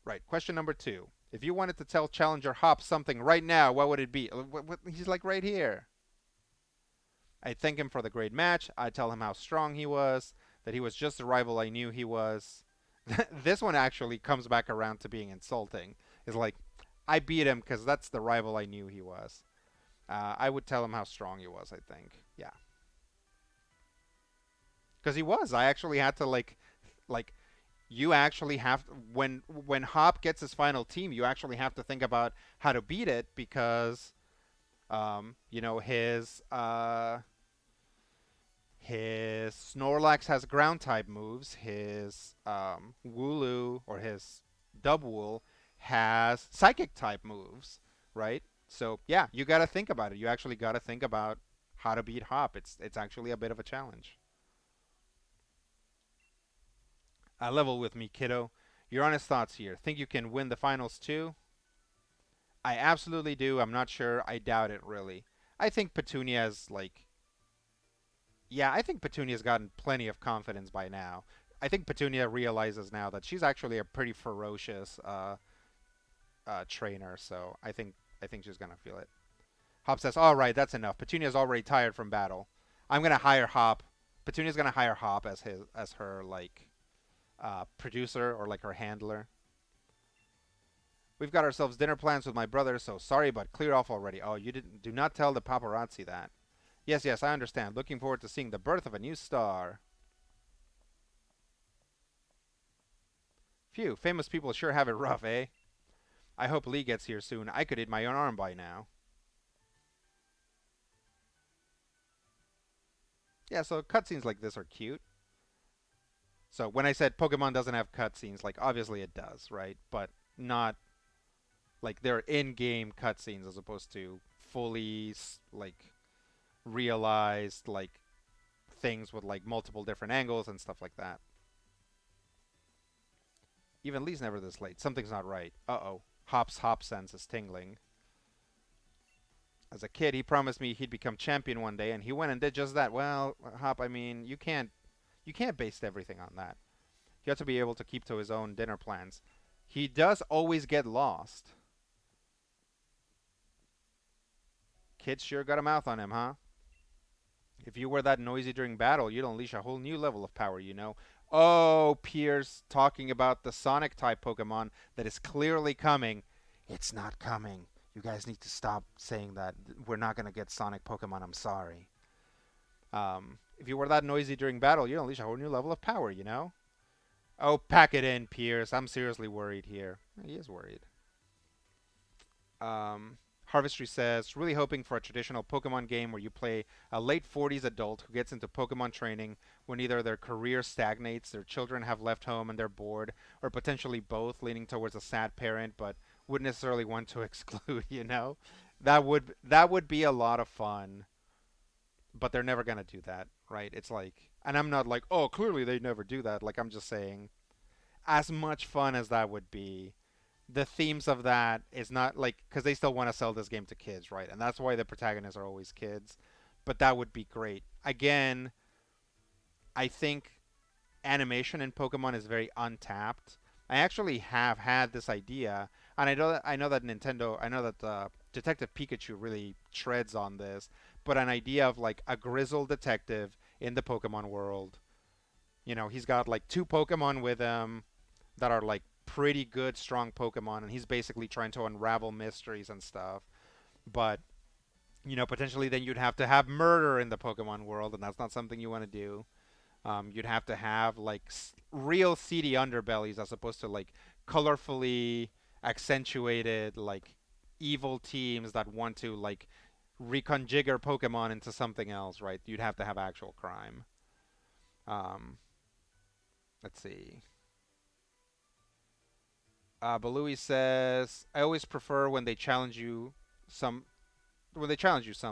Right. Question number 2. If you wanted to tell Challenger Hop something right now, what would it be? He's like right here. I'd thank him for the great match. I'd tell him how strong he was, that he was just the rival I knew he was. This one actually comes back around to being insulting. It's like, I beat him because that's the rival I knew he was. I would tell him how strong he was, I think. Yeah. Because he was. I actually had to, like, you actually have, when Hop gets his final team, you actually have to think about how to beat it because, his Snorlax has ground type moves. His Wooloo or his Dubwool has psychic type moves, right? So yeah, you got to think about it. You actually got to think about how to beat Hop. It's actually a bit of a challenge. Level with me, kiddo. Your honest thoughts here. Think you can win the finals too? I absolutely do. I'm not sure. I doubt it really. I think Petunia's like Yeah, I think Petunia's gotten plenty of confidence by now. I think Petunia realizes now that she's actually a pretty ferocious trainer, so I think she's gonna feel it. Hop says, "All right, that's enough. Petunia's already tired from battle. I'm gonna hire Hop. Petunia's gonna hire Hop as her like producer or like her handler. We've got ourselves dinner plans with my brother, so sorry, but clear off already. Oh, you didn't. Do not tell the paparazzi that. Yes, yes, I understand. Looking forward to seeing the birth of a new star. Phew, famous people sure have it rough, eh? I hope Lee gets here soon. I could eat my own arm by now. Yeah, so cutscenes like this are cute. So when I said Pokemon doesn't have cutscenes, like obviously it does, right? But not like they're in-game cutscenes as opposed to fully like realized like things with like multiple different angles and stuff like that. Even Lee's never this late. Something's not right. Uh-oh. Hop's hop sense is tingling. As a kid, he promised me he'd become champion one day, and he went and did just that. Well, Hop, I mean, you can't base everything on that. You have to be able to keep to his own dinner plans. He does always get lost. Kids sure got a mouth on him, huh? If you were that noisy during battle, you'd unleash a whole new level of power, you know? Oh, Pierce talking about the Sonic type Pokemon that is clearly coming. It's not coming. You guys need to stop saying that. We're not going to get Sonic Pokemon. I'm sorry. If you were that noisy during battle, you'd unleash a whole new level of power, you know? Oh, pack it in, Pierce. I'm seriously worried here. He is worried. Harvestry says, really hoping for a traditional Pokemon game where you play a late 40s adult who gets into Pokemon training when either their career stagnates, their children have left home and they're bored, or potentially both, leaning towards a sad parent but wouldn't necessarily want to exclude, you know? That would be a lot of fun, but they're never going to do that, right? It's like, and I'm not like, "Oh, clearly they never do that." Like I'm just saying, as much fun as that would be, the themes of that is not like because they still want to sell this game to kids, right? And that's why the protagonists are always kids. But that would be great. Again, I think animation in Pokemon is very untapped. I actually have had this idea, and I know that Nintendo, I know that Detective Pikachu really treads on this, but an idea of like a grizzled detective in the Pokemon world. He's got like two Pokemon with him that are like pretty good, strong Pokemon, and he's basically trying to unravel mysteries and stuff. But potentially then you'd have to have murder in the Pokemon world, and that's not something you want to do. You'd have to have like real seedy underbellies as opposed to like colorfully accentuated like evil teams that want to like reconfigure Pokemon into something else, right? You'd have to have actual crime. Um, let's see. Balui says, "I always prefer some when they challenge you some,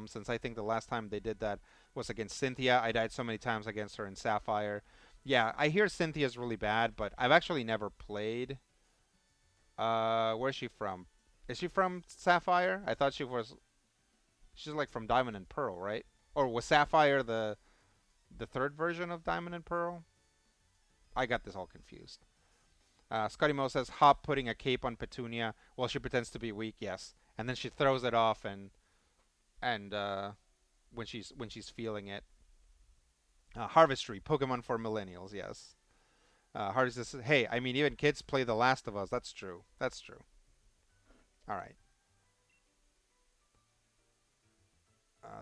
since I think the last time they did that was against Cynthia. I died so many times against her in Sapphire. Yeah, I hear Cynthia's really bad, but I've actually never played. Where's she from? Is she from Sapphire? I thought she was. She's like from Diamond and Pearl, right? Or was Sapphire the third version of Diamond and Pearl? I got this all confused. Scotty Mo says Hop putting a cape on Petunia while she pretends to be weak. Yes, and then she throws it off and when she's feeling it. Harvestry, Pokemon for millennials. Yes. Harvestry says, "Hey, I mean, even kids play The Last of Us. That's true. That's true. All right.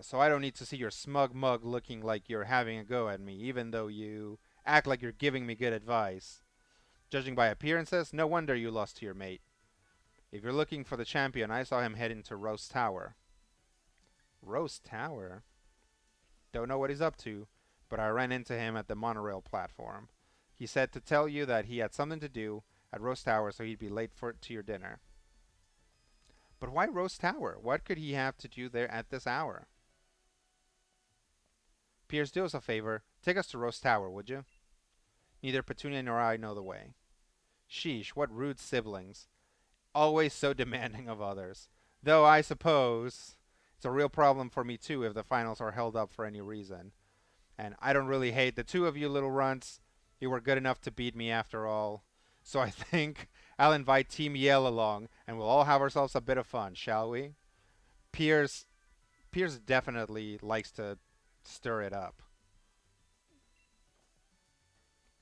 So I don't need to see your smug mug looking like you're having a go at me, even though you act like you're giving me good advice. Judging by appearances, no wonder you lost to your mate. If you're looking for the champion, I saw him head into Rose Tower." Rose Tower? Don't know what he's up to, but I ran into him at the monorail platform. He said to tell you that he had something to do at Rose Tower, so he'd be late to your dinner. But why Rose Tower? What could he have to do there at this hour? Pierce, do us a favor. Take us to Rose Tower, would you? Neither Petunia nor I know the way. Sheesh, what rude siblings. Always so demanding of others. Though I suppose it's a real problem for me too if the finals are held up for any reason. And I don't really hate the two of you little runts. You were good enough to beat me after all. So I think I'll invite Team Yell along and we'll all have ourselves a bit of fun, shall we? Pierce Pierce definitely likes to stir it up.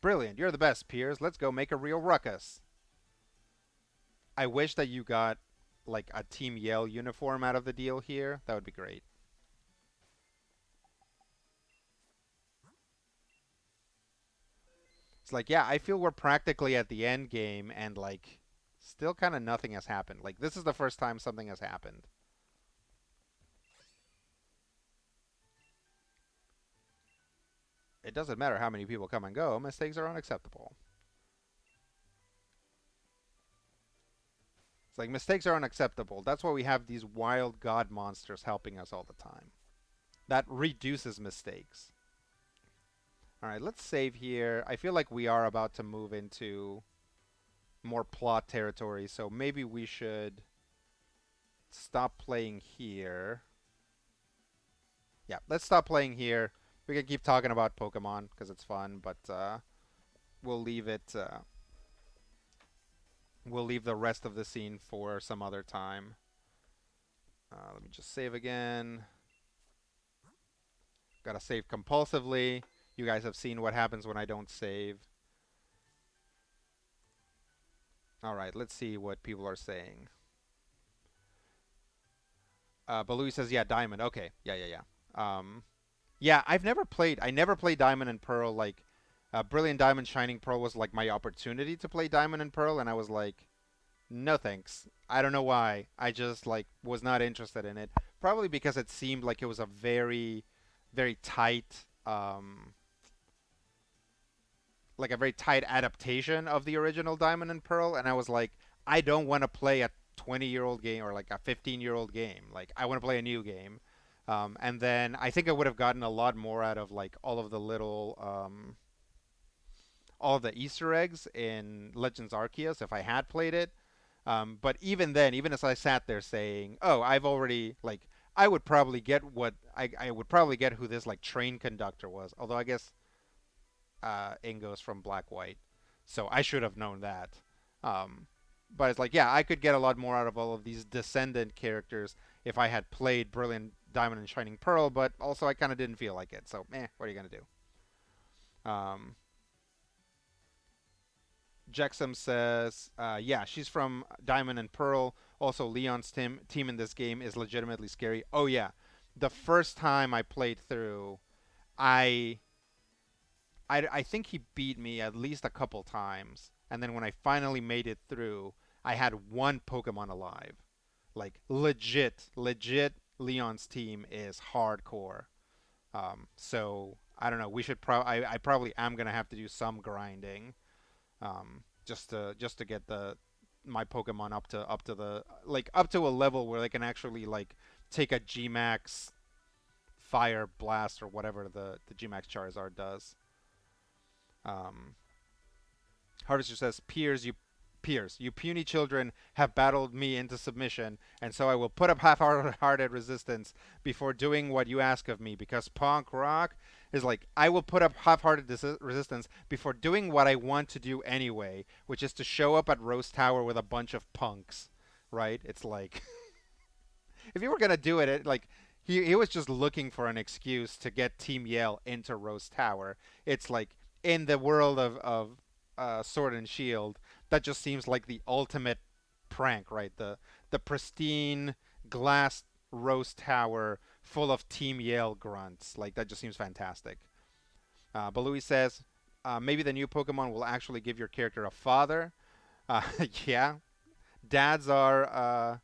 Brilliant. You're the best, Pierce. Let's go make a real ruckus. I wish that you got like a Team Yell uniform out of the deal here. That would be great. It's like, yeah, I feel we're practically at the end game and like still kind of nothing has happened. Like this is the first time something has happened. It doesn't matter how many people come and go, mistakes are unacceptable. It's like mistakes are unacceptable. That's why we have these wild god monsters helping us all the time. That reduces mistakes. All right, let's save here. I feel like we are about to move into more plot territory, so maybe we should stop playing here. Yeah, let's stop playing here. We can keep talking about Pokemon because it's fun, but we'll leave it. We'll leave the rest of the scene for some other time. Let me just save again. Gotta save compulsively. You guys have seen what happens when I don't save. All right, let's see what people are saying. Baloo says, "Yeah, Diamond." Okay, yeah. Yeah, I've never played. I never played Diamond and Pearl. Like, Brilliant Diamond, Shining Pearl was like my opportunity to play Diamond and Pearl, and I was like, no thanks. I don't know why. I just like was not interested in it. Probably because it seemed like it was a very tight, like a very tight adaptation of the original Diamond and Pearl, and I was like, I don't want to play a 20-year-old game or like a 15-year-old game. Like I want to play a new game. And then I think I would have gotten a lot more out of like all of the Easter eggs in Legends Arceus if I had played it. But even then, even as I sat there saying, "Oh, I've already like," I would probably get what I would probably get who this like train conductor was. Although I guess Ingo's from Black White, so I should have known that. Um, but it's like, yeah, I could get a lot more out of all of these descendant characters if I had played Brilliant Diamond and Shining Pearl. But also, I kind of didn't feel like it. So, what are you gonna do? Um, Jexum says, yeah, she's from Diamond and Pearl. Also, Leon's team in this game is legitimately scary. Oh, yeah. The first time I played through, I, I think he beat me at least a couple times. And then when I finally made it through, I had one Pokemon alive. Like, legit, Leon's team is hardcore. So, I don't know. I probably am going to have to do some grinding just to get the my Pokemon up to the like up to a level where they can actually like take a Gmax Fire Blast or whatever the Gmax Charizard does. Um, Harvester says, Peers, you puny children have battled me into submission, and so I will put up half-hearted resistance before doing what you ask of me, because punk rock is like, I will put up half-hearted resistance before doing what I want to do anyway, which is to show up at Rose Tower with a bunch of punks, right? It's like, if you were going to do it, like, he was just looking for an excuse to get Team Yell into Rose Tower. It's like, in the world of Sword and Shield, that just seems like the ultimate prank, right? The pristine glass Rose Tower full of Team Yale grunts. Like that just seems fantastic. Balui says, maybe the new Pokemon will actually give your character a father. Uh, yeah, dads are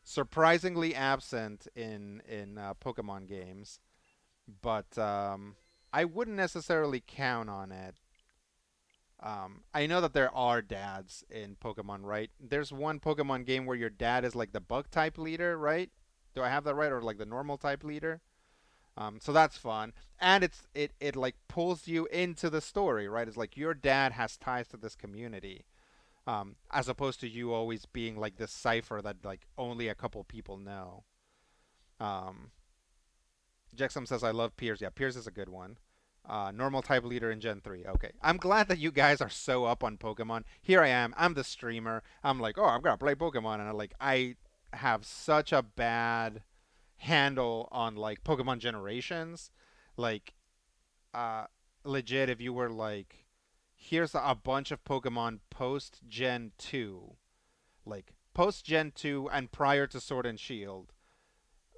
surprisingly absent in Pokemon games, but I wouldn't necessarily count on it. I know that there are dads in Pokemon, right? There's one Pokemon game where your dad is like the bug type leader, right? Do I have that right, or like the normal type leader? So that's fun, and it like pulls you into the story, right? It's like your dad has ties to this community, as opposed to you always being like this cipher that like only a couple people know. Um, Jexum says, I love Piers. Yeah, Piers is a good one. Normal type leader in Gen 3. Okay. I'm glad that you guys are so up on Pokemon. Here I am. I'm the streamer. I'm like, oh, I'm going to play Pokemon. And I have such a bad handle on like Pokemon generations. Like, uh, legit, if you were like, here's a bunch of Pokemon post Gen 2, like post Gen 2 and prior to Sword and Shield,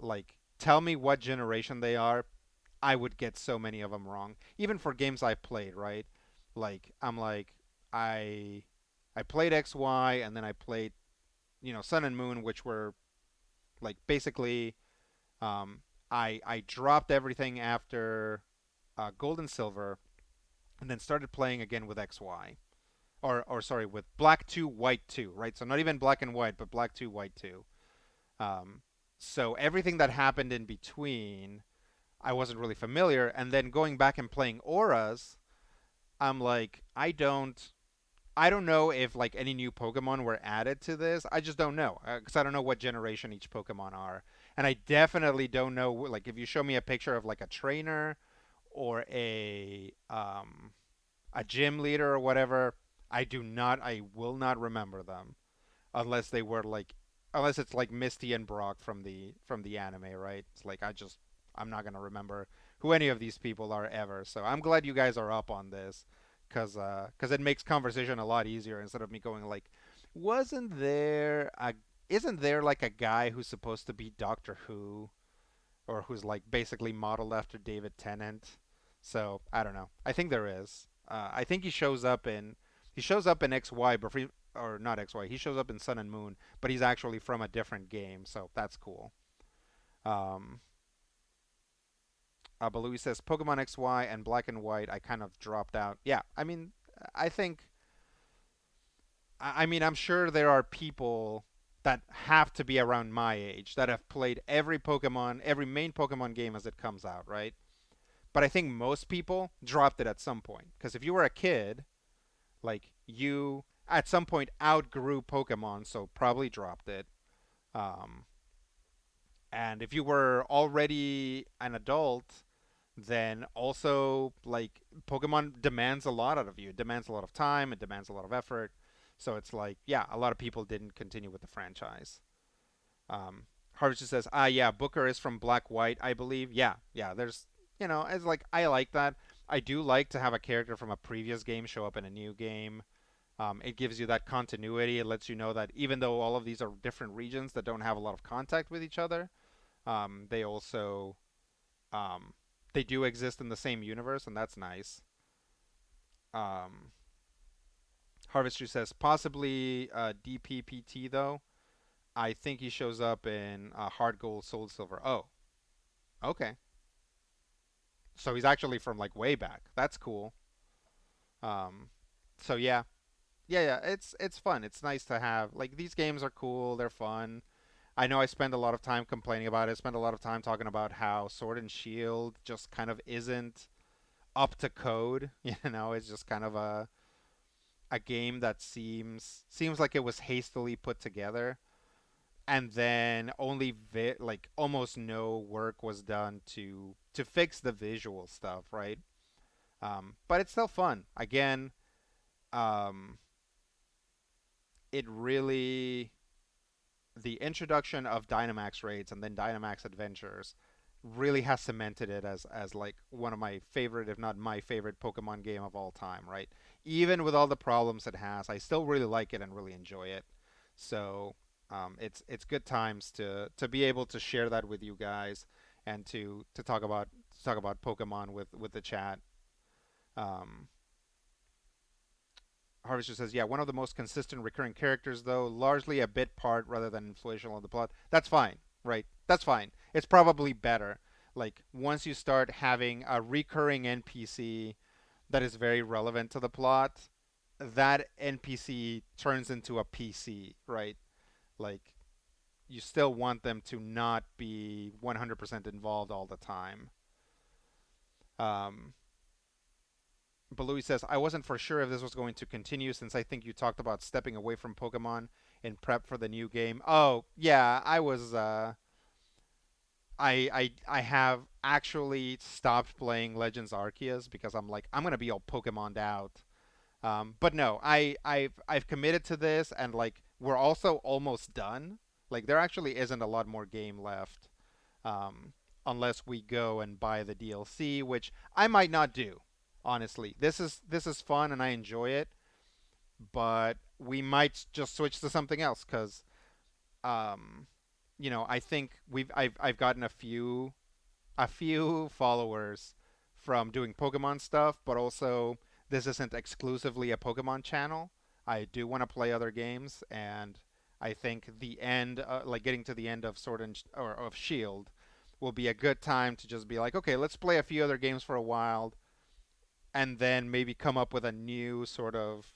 like, tell me what generation they are, I would get so many of them wrong. Even for games I've played, right? Like I'm like I I played XY and then I played, Sun and Moon, which were like basically I dropped everything after Gold and Silver, and then started playing again with XY. Or sorry, with black 2, white 2, right? So not even black and white, but black 2, white 2. Um, so everything that happened in between, I wasn't really familiar. And then going back and playing auras, I'm like, I don't know if like any new Pokemon were added to this. I just don't know because I don't know what generation each Pokemon are, and I definitely don't know like if you show me a picture of like a trainer or a gym leader or whatever, I will not remember them unless they were like unless it's like Misty and Brock from the anime, right? It's like I'm not gonna remember who any of these people are ever. So I'm glad you guys are up on this, cause it makes conversation a lot easier instead of me going like, wasn't there a isn't there like a guy who's supposed to be Doctor Who or who's like basically modeled after David Tennant? So I don't know. I think there is. I think he shows up in XY, but or not XY. He shows up in Sun and Moon, but he's actually from a different game, so that's cool. Um, but Louis says Pokemon XY and Black and White. I kind of dropped out. Yeah, I mean, I think. I mean, I'm sure there are people that have to be around my age that have played every Pokemon, every main Pokemon game as it comes out, right? But I think most people dropped it at some point. Because if you were a kid, like you at some point outgrew Pokemon, so probably dropped it. Um, and if you were already an adult, then also like Pokemon demands a lot out of you. It demands a lot of time. It demands a lot of effort. So it's like, yeah, a lot of people didn't continue with the franchise. Harvester says, yeah, Booker is from Black White, I believe. Yeah, yeah. It's like I like that. I do like to have a character from a previous game show up in a new game. It gives you that continuity. It lets you know that even though all of these are different regions that don't have a lot of contact with each other, they also um, they do exist in the same universe, and that's nice. Um, Harvester says possibly DPPT though. I think he shows up in Hard Gold, Soul Silver. Oh, okay. So he's actually from like way back. That's cool. Um, so yeah, yeah. It's fun. It's nice to have like these games are cool. They're fun. I know I spend a lot of time complaining about it. I spend a lot of time talking about how Sword and Shield just kind of isn't up to code. It's just kind of a game that seems like it was hastily put together, and then like almost no work was done to fix the visual stuff, right? But it's still fun. Again, um, it really the introduction of Dynamax raids and then Dynamax adventures really has cemented it as like one of my favorite, if not my favorite, Pokemon game of all time. Right? Even with all the problems it has, I still really like it and really enjoy it. So it's good times to be able to share that with you guys and to talk about Pokemon with the chat. Um, Harvester says, yeah, one of the most consistent recurring characters, though, largely a bit part rather than influential on the plot. That's fine, right? That's fine. It's probably better. Like, once you start having a recurring NPC that is very relevant to the plot, that NPC turns into a PC, right? Like, you still want them to not be 100% involved all the time. Um, But Louis says, I wasn't for sure if this was going to continue since I think you talked about stepping away from Pokemon in prep for the new game. Oh, yeah, I was I have actually stopped playing Legends Arceus because I'm like I'm gonna be all Pokemoned out. But no, I've committed to this and like we're also almost done. Like there actually isn't a lot more game left. Um, unless we go and buy the DLC, which I might not do. Honestly, this is fun and I enjoy it, but we might just switch to something else because, um, I think I've gotten a few followers from doing Pokemon stuff, but also this isn't exclusively a Pokemon channel. I do want to play other games, and I think the end, like getting to the end of Sword and or of Shield, will be a good time to just be like, okay, let's play a few other games for a while, and then maybe come up with a new sort of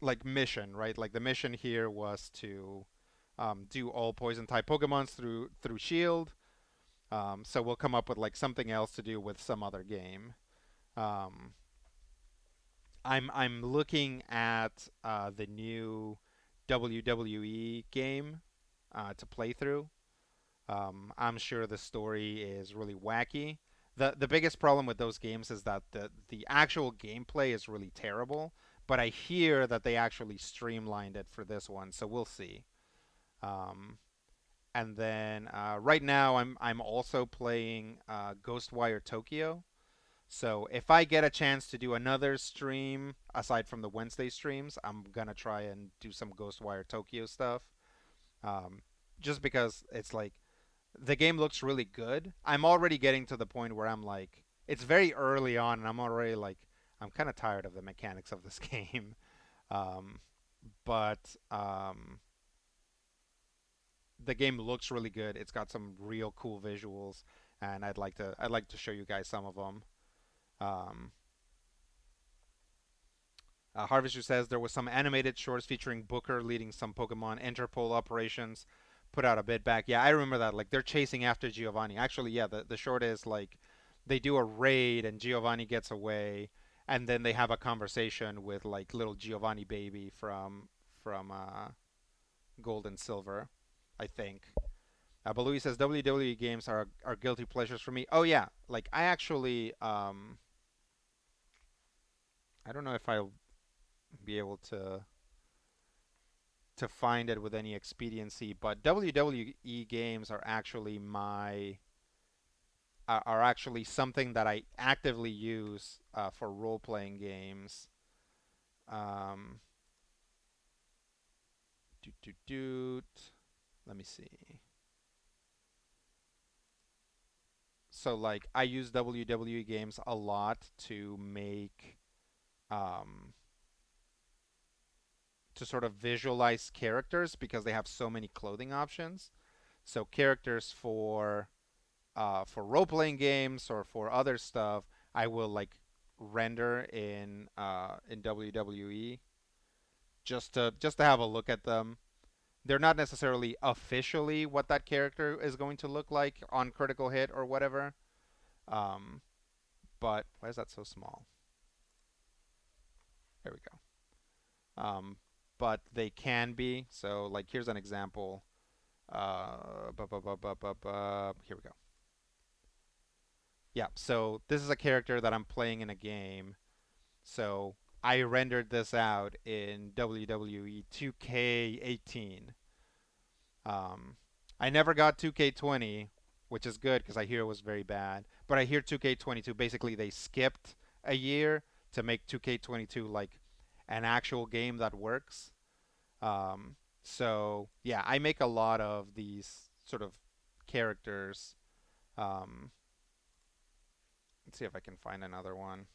like mission, right? Like the mission here was to do all poison type Pokemons through Shield. So we'll come up with like something else to do with some other game. Um, I'm looking at the new WWE game to play through. I'm sure the story is really wacky. The biggest problem with those games is that the actual gameplay is really terrible. But I hear that they actually streamlined it for this one, so we'll see. Um, and then right now I'm also playing Ghostwire Tokyo. So if I get a chance to do another stream aside from the Wednesday streams, I'm gonna try and do some Ghostwire Tokyo stuff. Um, just because it's like the game looks really good. I'm already getting to the point where I'm like, it's very early on, and I'm already like, I'm kind of tired of the mechanics of this game. Um, but the game looks really good. It's got some real cool visuals, and I'd like to show you guys some of them. Um, Harvester says there was some animated shorts featuring Booker leading some Pokemon Interpol operations. Put out a bit back. Yeah, I remember that. Like they're chasing after Giovanni. Actually, yeah, the short is like they do a raid and Giovanni gets away, and then they have a conversation with like little Giovanni baby from Gold and Silver, I think. But Louis says WWE games are guilty pleasures for me. Oh yeah, like I actually I don't know if I'll be able to find it with any expediency, but WWE games are actually something that I actively use for role playing games. Um, doot, doot, doot. Let me see. So like I use WWE games a lot um, to sort of visualize characters because they have so many clothing options. So characters for role playing games or for other stuff, I will like render in WWE just to have a look at them. They're not necessarily officially what that character is going to look like on critical hit or whatever. Um, but why is that so small? There we go. But they can be. So like here's an example. Here we go. Yeah. So this is a character that I'm playing in a game. So I rendered this out in WWE 2K18. Um, I never got 2K20, which is good because I hear it was very bad. But I hear 2K22 basically they skipped a year to make 2K22 like an actual game that works. So yeah, I make a lot of these sort of characters. Um, let's see if I can find another one.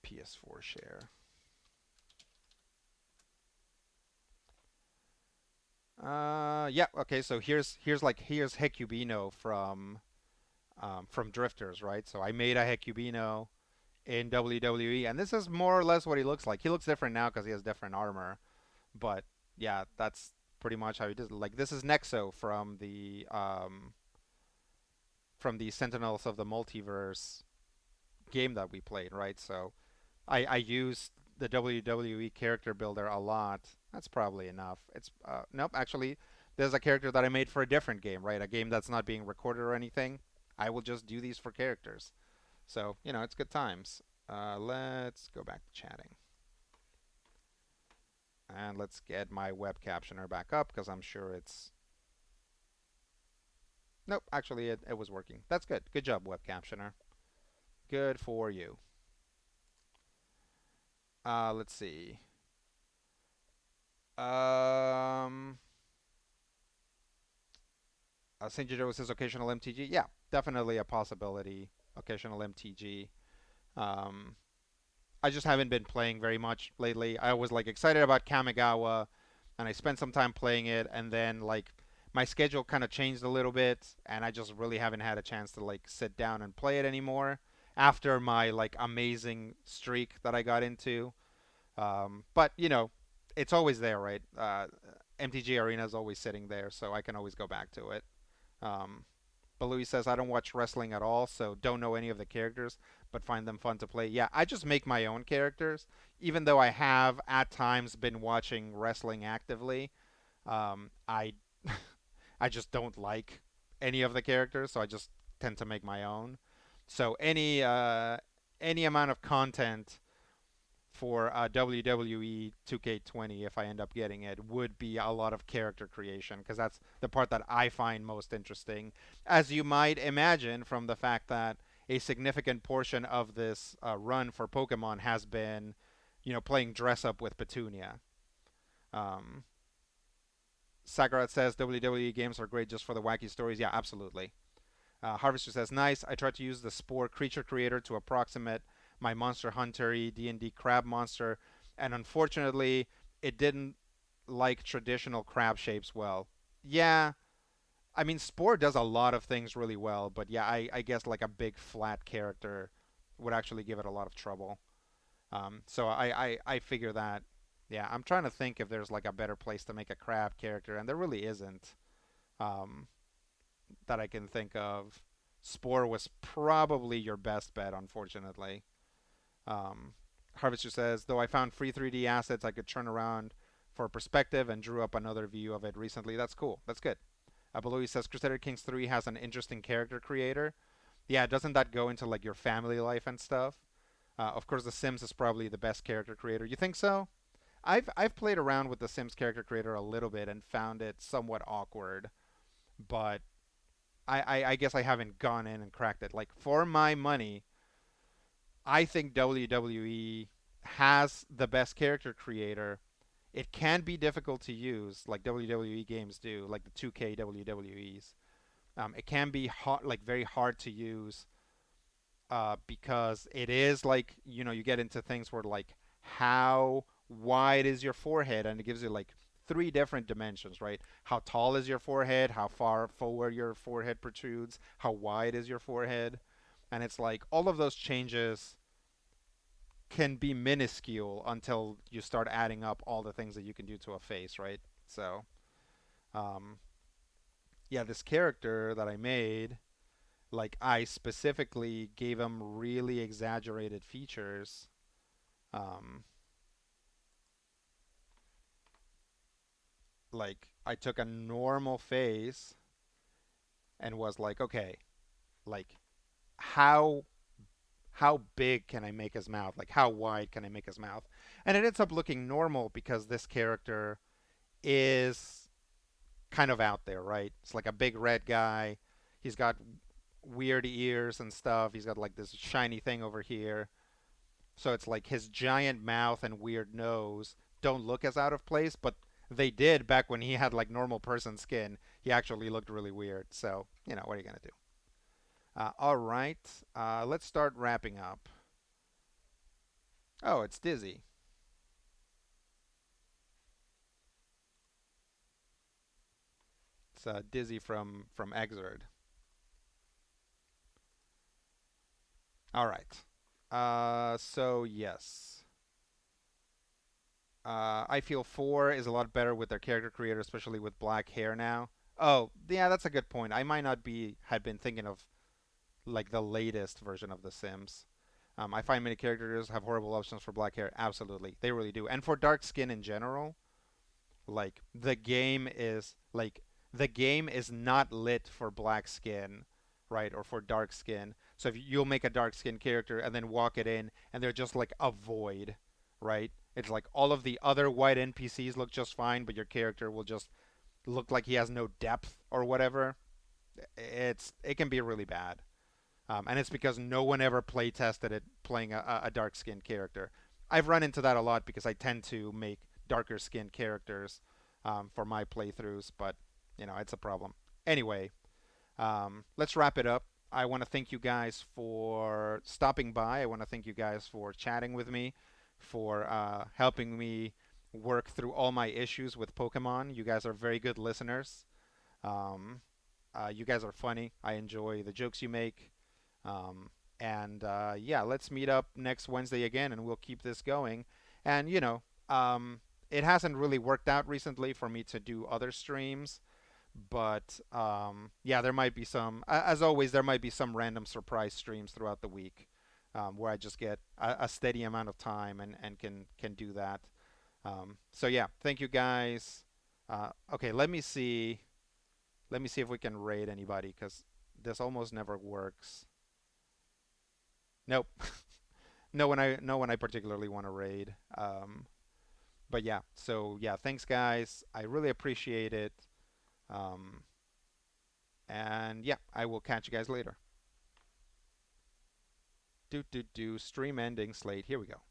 PS4 share. Yeah. Okay. So here's Hecubino from Drifters, right? So I made a Hecubino in WWE, and this is more or less what he looks like. He looks different now because he has different armor, but yeah, that's pretty much how he does. Like this is Nexo from the Sentinels of the Multiverse game that we played, right? So I used the WWE character builder a lot. That's probably enough. It's nope. Actually, there's a character that I made for a different game, right? A game that's not being recorded or anything. I will just do these for characters. So it's good times. Let's go back to chatting and let's get my web captioner back up because I'm sure it's nope. Actually, it was working. That's good. Good job, web captioner. Good for you. Let's see. Um, St. Joe says occasional MTG. Yeah, definitely a possibility. Occasional MTG. Um, I just haven't been playing very much lately. I was like excited about Kamigawa, and I spent some time playing it, and then like my schedule kind of changed a little bit, and I just really haven't had a chance to like sit down and play it anymore after my like amazing streak that I got into. But you know, it's always there, right? MTG Arena is always sitting there, so I can always go back to it. Um, but Louis says I don't watch wrestling at all, so don't know any of the characters, but find them fun to play. Yeah, I just make my own characters, even though I have at times been watching wrestling actively. I I just don't like any of the characters, so I just tend to make my own. So any amount of content for WWE 2K20, if I end up getting it, would be a lot of character creation because that's the part that I find most interesting. As you might imagine from the fact that a significant portion of this run for Pokemon has been, you know, playing dress up with Petunia. Um, Sakarat says WWE games are great just for the wacky stories. Yeah, absolutely. Harvester says, nice. I tried to use the Spore creature creator to approximate my Monster Hunter D&D crab monster, and unfortunately, it didn't like traditional crab shapes well. Yeah, I mean, Spore does a lot of things really well, but yeah, I guess like a big flat character would actually give it a lot of trouble. So I figure that, yeah, I'm trying to think if there's like a better place to make a crab character, and there really isn't. Um, that I can think of. Spore was probably your best bet, unfortunately. Um, Harvester says, though I found free 3D assets I could turn around for perspective and drew up another view of it recently. That's cool. That's good. Below says Crusader Kings 3 has an interesting character creator. Yeah, doesn't that go into like your family life and stuff? Of course, The Sims is probably the best character creator. You think so? I've played around with The Sims character creator a little bit and found it somewhat awkward, but I guess I haven't gone in and cracked it. Like for my money, I think WWE has the best character creator. It can be difficult to use, like WWE games do, like the 2K WWEs. It can be hard, like very hard to use, because it is like you get into things where like how wide is your forehead, and it gives you like three different dimensions, right? How tall is your forehead? How far forward your forehead protrudes? How wide is your forehead? And it's like all of those changes can be minuscule until you start adding up all the things that you can do to a face, right? So, um, yeah, this character that I made, like I specifically gave him really exaggerated features. Um, like I took a normal face and was like, okay, like how how big can I make his mouth? Like how wide can I make his mouth? And it ends up looking normal because this character is kind of out there, right? It's like a big red guy. He's got weird ears and stuff. He's got like this shiny thing over here. So it's like his giant mouth and weird nose don't look as out of place, but they did back when he had like normal person skin. He actually looked really weird. So, what are you going to do? All right. Let's start wrapping up. Oh, it's Dizzy. It's Dizzy from Exerd. All right. So yes. I feel 4 is a lot better with their character creator, especially with black hair now. Oh, yeah, that's a good point. I might not be had been thinking of like the latest version of The Sims. I find many characters have horrible options for black hair. Absolutely, they really do. And for dark skin in general, like the game is not lit for black skin, right, or for dark skin. So if you'll make a dark skin character and then walk it in, and they're just like a void, right? It's like all of the other white NPCs look just fine, but your character will just look like he has no depth or whatever. It can be really bad. And it's because no one ever play tested it playing a dark skinned character. I've run into that a lot because I tend to make darker skinned characters for my playthroughs, but it's a problem. Anyway, let's wrap it up. I want to thank you guys for stopping by. I want to thank you guys for chatting with me, for helping me work through all my issues with Pokemon. You guys are very good listeners. Um, you guys are funny. I enjoy the jokes you make. Um, and yeah, let's meet up next Wednesday again, and we'll keep this going. And it hasn't really worked out recently for me to do other streams, but yeah, there might be some. As always, there might be some random surprise streams throughout the week where I just get a steady amount of time and can do that. So yeah, thank you guys. Okay, let me see. Let me see if we can raid anybody because this almost never works. Nope. No one I particularly want to raid. But yeah, so yeah, thanks guys. I really appreciate it. Um, and yeah, I will catch you guys later. Do stream ending slate. Here we go.